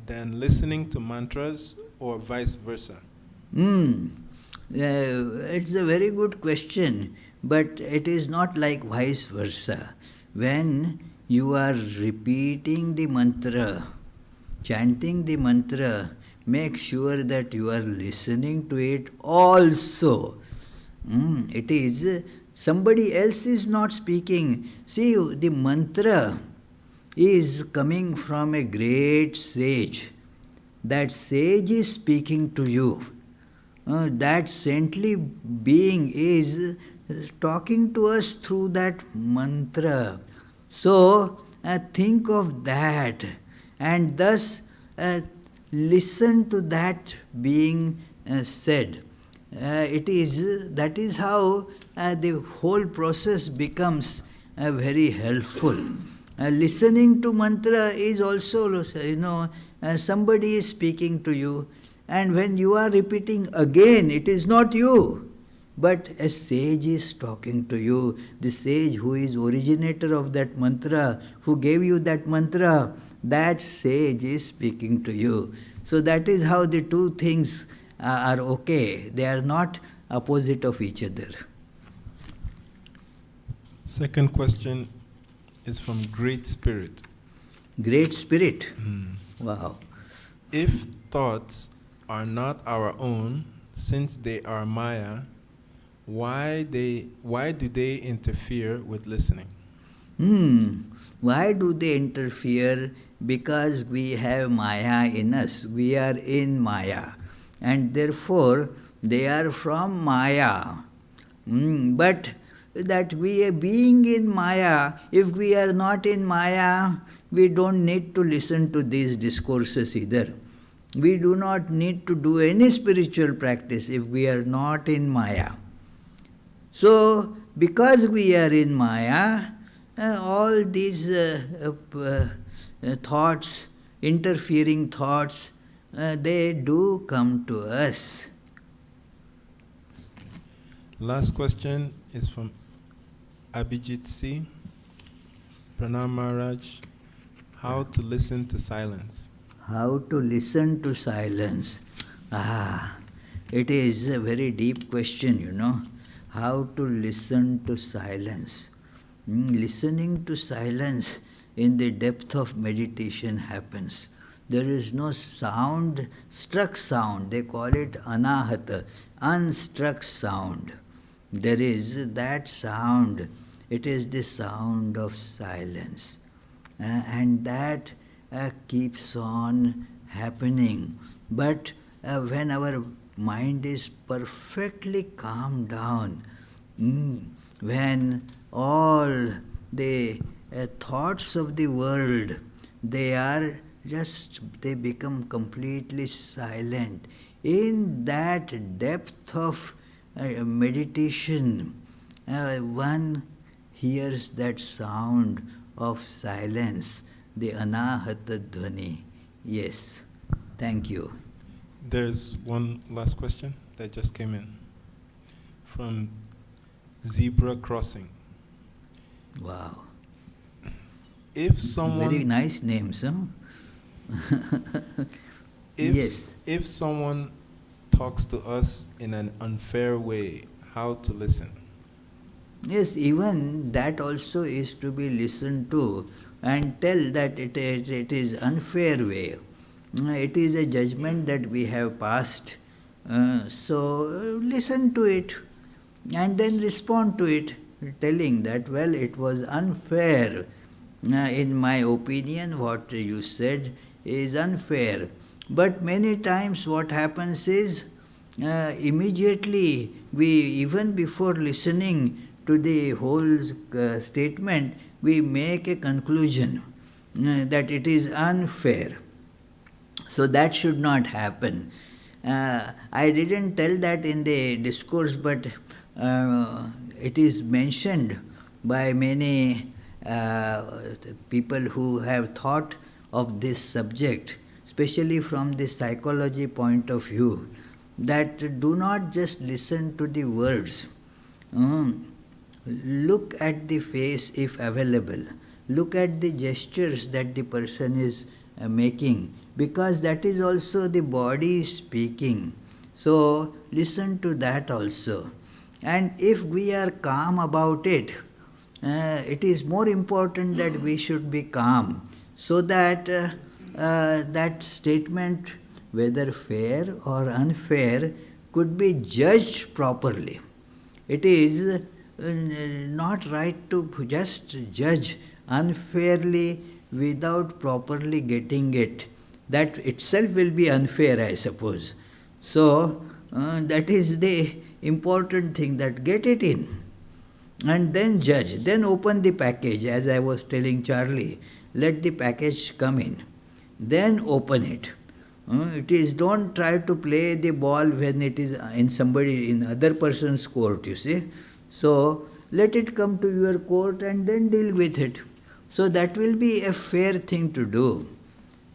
than listening to mantras, or vice versa? It's a very good question, but it is not like vice versa. When you are repeating the mantra, chanting the mantra, make sure that you are listening to it also. It is, somebody else is not speaking. See, the mantra is coming from a great sage. That sage is speaking to you. that saintly being is talking to us through that mantra. So think of that and thus listen to that being said. That is how the whole process becomes very helpful. Listening to mantra is also, somebody is speaking to you, and when you are repeating again, it is not you, but a sage is talking to you. The sage who is originator of that mantra, who gave you that mantra, that sage is speaking to you. So that is how the two things are okay. They are not opposite of each other. Second question is from Great Spirit. Great Spirit. Wow. If thoughts are not our own, since they are Maya, why do they interfere with listening? Why do they interfere? Because we have Maya in us. We are in Maya. And therefore, they are from Maya. But that we are being in Maya, if we are not in Maya, we don't need to listen to these discourses either. We do not need to do any spiritual practice if we are not in Maya. So, because we are in Maya, all these thoughts, interfering thoughts, they do come to us. Last question is from Abhijit C. Pranam Maharaj. How to listen to silence? How to listen to silence? It is a very deep question, How to listen to silence? Listening to silence in the depth of meditation happens. There is no sound, struck sound. They call it anahata, unstruck sound. There is that sound. It is the sound of silence. And that keeps on happening. But when our mind is perfectly calmed down, when all the thoughts of the world, they become completely silent. In that depth of meditation, one hears that sound of silence, the anahata dhvani. Yes, thank you. There's one last question that just came in from Zebra Crossing. Wow. If someone Very nice names, huh? Yes. If someone talks to us in an unfair way, how to listen? Yes, even that also is to be listened to and tell that it is unfair way. It is a judgment that we have passed. So listen to it and then respond to it, telling that, well, it was unfair. In my opinion, what you said is unfair. But many times what happens is, immediately even before listening to the whole statement, we make a conclusion that it is unfair. So that should not happen. I didn't tell that in the discourse, but it is mentioned by many people who have thought of this subject, especially from the psychology point of view, that do not just listen to the words. Look at the face if available. Look at the gestures that the person is making, because that is also the body speaking. So listen to that also. And if we are calm about it, it is more important that we should be calm, so that that statement, whether fair or unfair, could be judged properly. It is not right to just judge unfairly without properly getting it. That itself will be unfair, I suppose. So That is the important thing, that get it in. And then judge, then open the package, as I was telling Charlie, let the package come in, then open it. It is, don't try to play the ball when it is in other person's court, you see. So let it come to your court and then deal with it. So that will be a fair thing to do.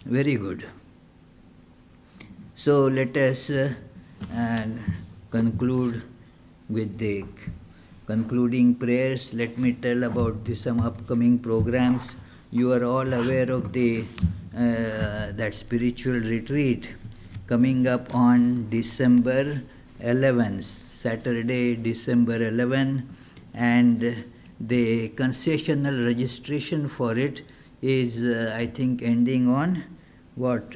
Very good. So let us conclude with the concluding prayers. Let me tell about some upcoming programs. You are all aware of the that spiritual retreat coming up on December 11th, Saturday, December 11, and the concessional registration for it is, I think, ending on what?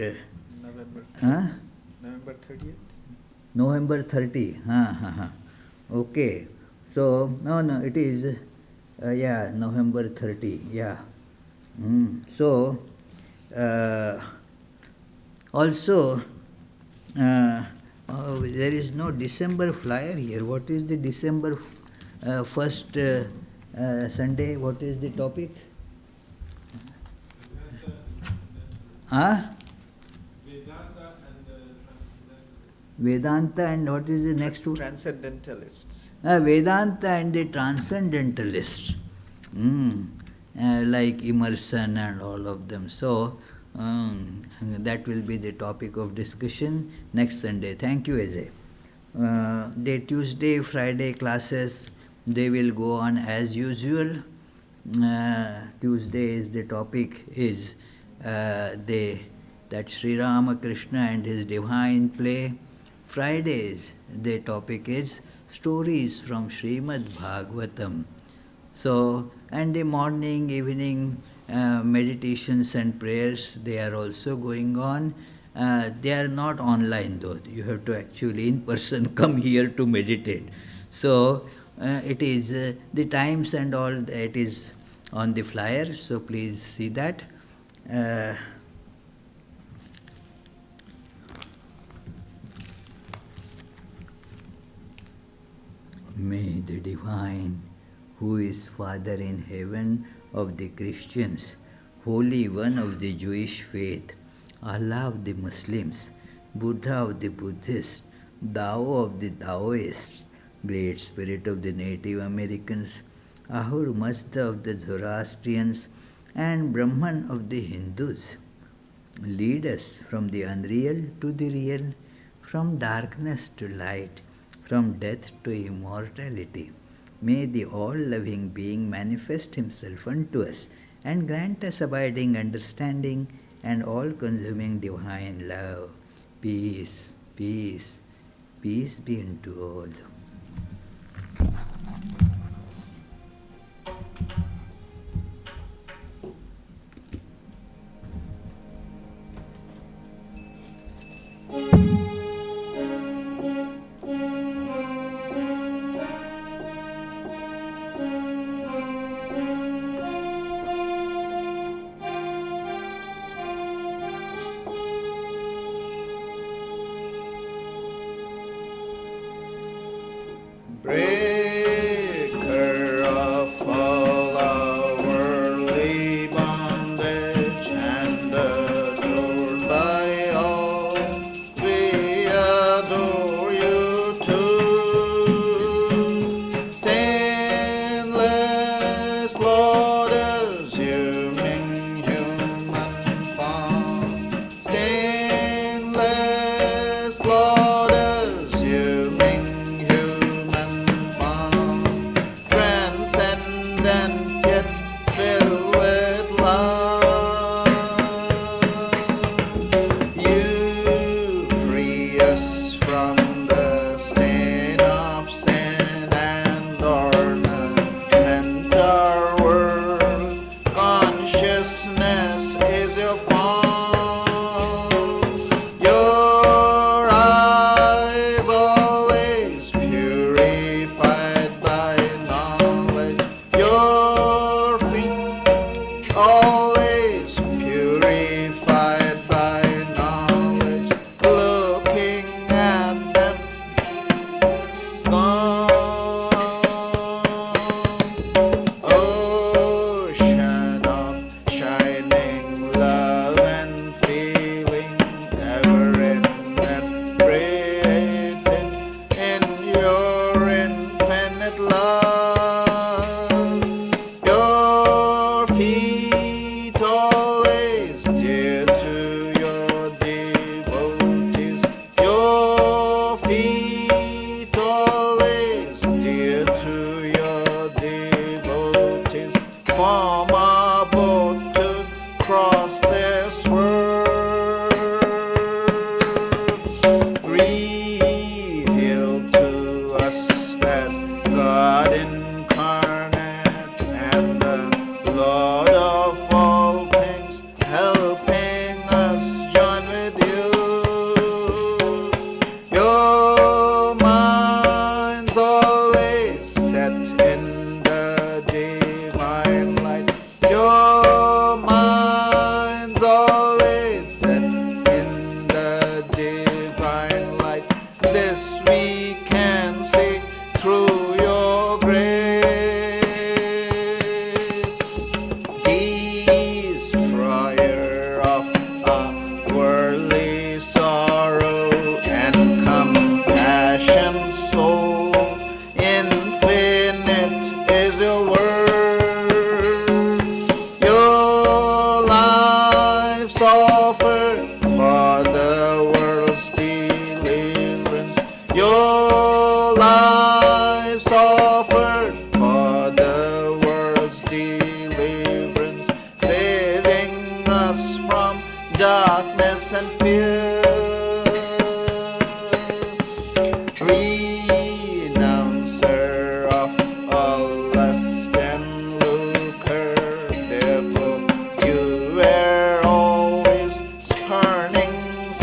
November 30th? November 30. Okay. So, no, it is, November 30, yeah. So, also, there is no December flyer here. What is the December first Sunday? What is the topic? Vedanta and what is the next one? Transcendentalists. Vedanta and the Transcendentalists. Like Emerson and all of them. So, that will be the topic of discussion next Sunday. Thank you, Ajay. The Tuesday, Friday classes, they will go on as usual. Tuesday is the topic is that Sri Ramakrishna and his divine play. Fridays, the topic is stories from Srimad Bhagavatam. So, and the morning, evening meditations and prayers, they are also going on. They are not online though. You have to actually in person come here to meditate. So, it is the times and all, it is on the flyer. So, please see that. May the Divine, who is Father in heaven of the Christians, Holy One of the Jewish faith, Allah of the Muslims, Buddha of the Buddhists, Tao of the Taoists, Great Spirit of the Native Americans, Ahur Mazda of the Zoroastrians, and Brahman of the Hindus, lead us from the unreal to the real, from darkness to light, from death to immortality. May the all-loving being manifest himself unto us and grant us abiding understanding and all-consuming divine love. Peace, peace, peace be unto all. Breaker of all our worldly bondage and adored by all, we adore you too. Stainless Lord, assuming human form. Stainless Lord, assuming human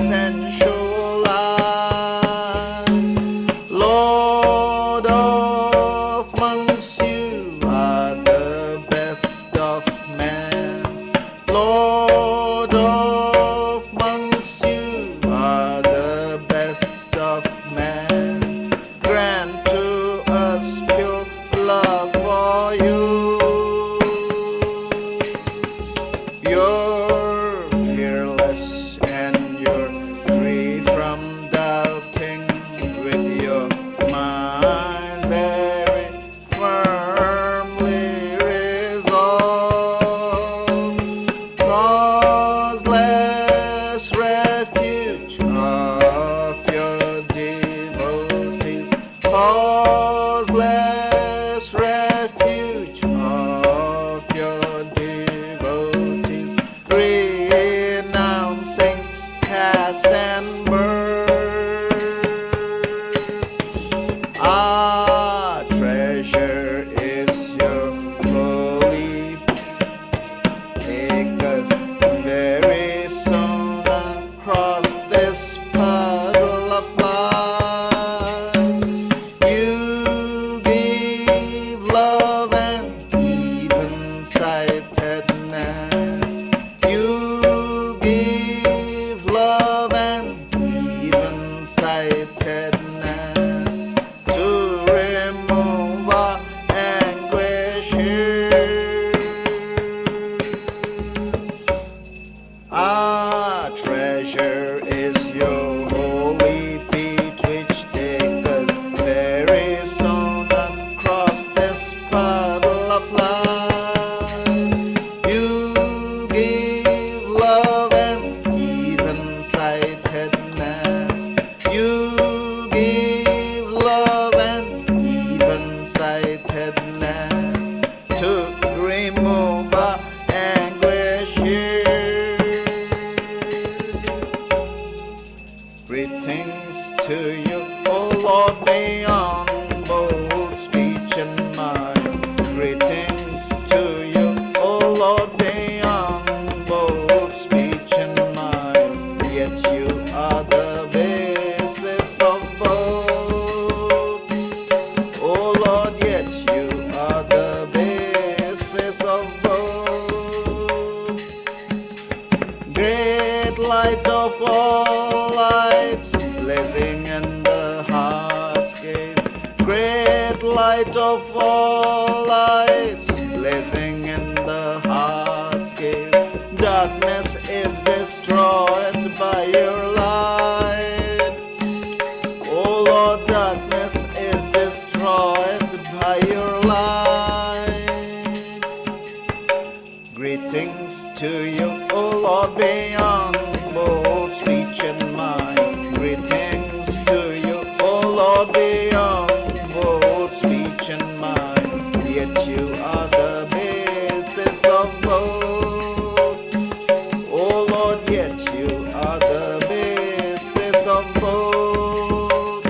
sensual life. Lord of monks, you are the best of men. Lord of monks, you are the best of men. Grant to us pure love for you. You're fearless and you're free from doubting, with your mind very firmly resolved. Causeless refuge of your devotees, causeless refuge of your devotees, renouncing caste and birth. Our treasure is your holy. Take us very soon across this puddle of life. You give love and even-sightedness. You give love and even-sightedness to remove our anguish here. Our treasure is your holy feet, which take us very soon across this puddle of life. You give love and even-sightedness. You give love and even-sightedness to remove our anguish here. Greetings to you, O Lord, beyond both speech and mind. Greetings to you, O Lord, beyond both speech and mind. Yet you are the basis of both. O Lord, yet you are the basis of both. Great light of all lights, blazing in the heart's gate. Great light of all lights, blazing in the heart's gate. Darkness is destroyed by your light. Oh Lord, darkness is destroyed by your light. Greetings to you, O Lord, beyond both speech and mind. Greetings to you, O Lord, beyond both speech and mind. Yet you are the basis of both. O Lord, yet you are the basis of both.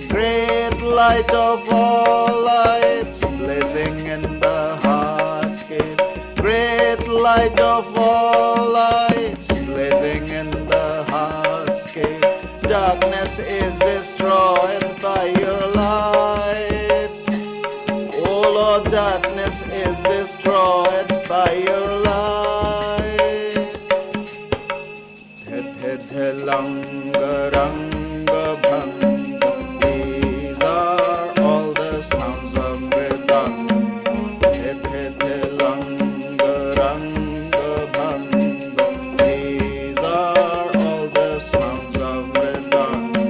Great light of all lights, blazing in the heart's gate. Great light of all lights, blazing in the heart's gate. Darkness is destroyed by your light. Oh Lord, darkness is destroyed by your light. Langa ranga bhanga. These are all the sounds of Vedanta. Langa ranga bhanga. These are all the sounds of Vedanta.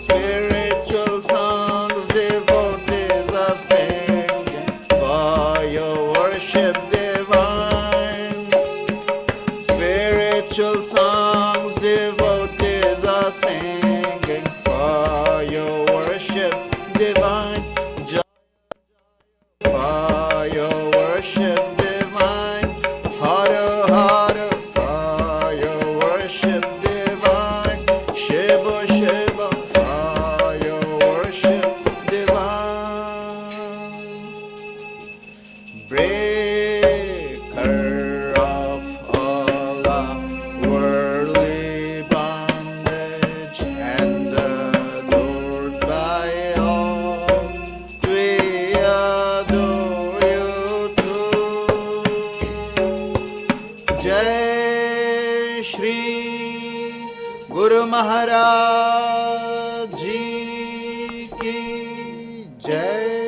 Spiritual songs devotees are singing for your worship divine. Spiritual songs devotees are singing Guru Maharaj Ji ki Jai.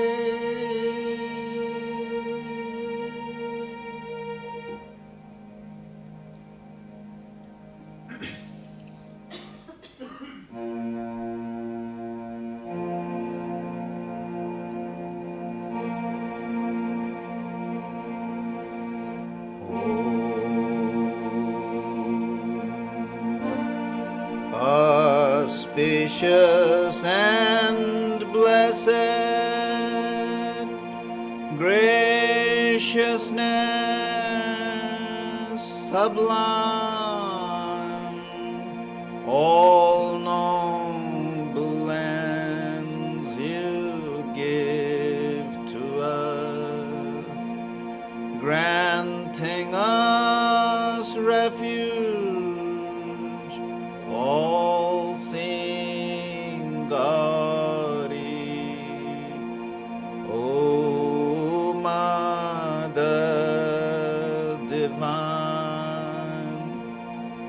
Auspicious and blessed graciousness sublime, all noble ends you give to us, granting us refuge, all-seeing Gauri, O Mother Divine,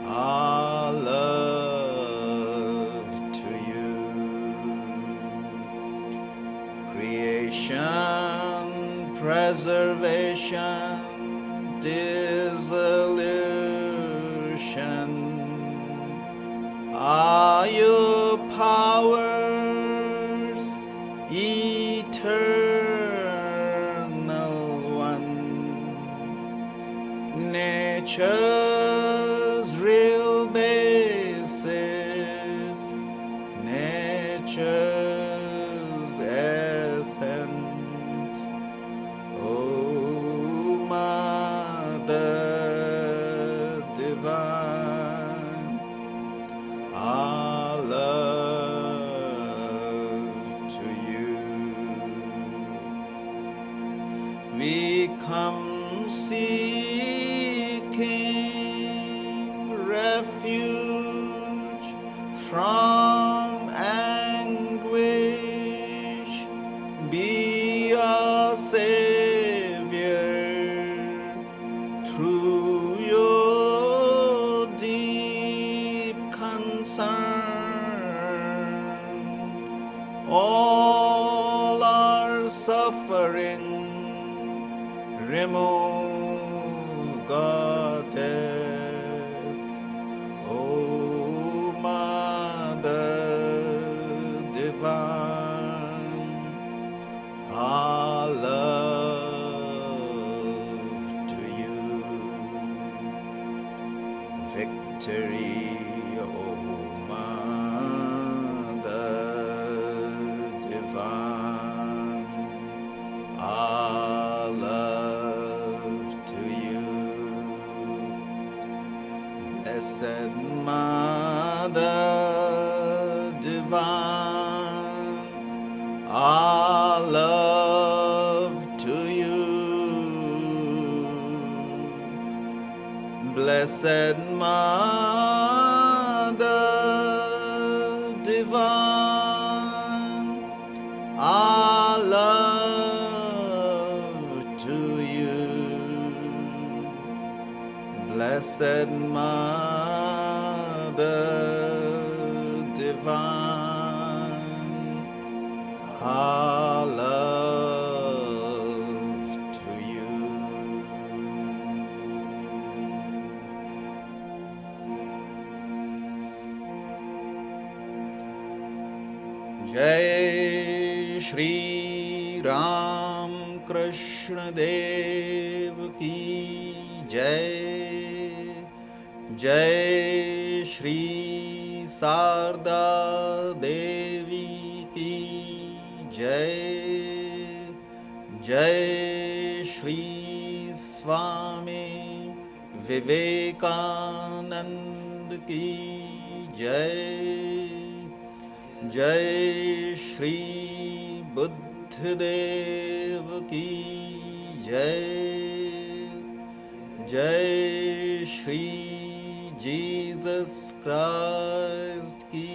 our love to you. Creation, preservation, dissolution are your powers, eternal one. Nature's real basis, nature's essence, O Mother Divine, our love to you. We come seeking refuge from anguish. Be our Savior through your deep concern. All our suffering remove, Goddess, O Mother Divine, our love to you. Victory, O Mother Divine, our love to you. Blessed Mother Divine, our love to you. Blessed Mother Divine, our love to you. Blessed Mother Divine, our love to you. Jai Shri Ram Krishna Dev Ki Jai. Jai Shri Sarda Devi Ki Jai. Jai Shri Swami Vivekananda Ki Jai. Jai Shri Buddhadev Ki Jai. Jai Shri Jesus Christ Ki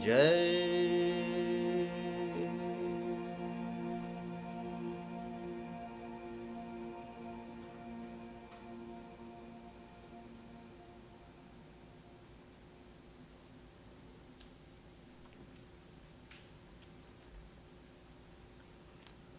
Jai.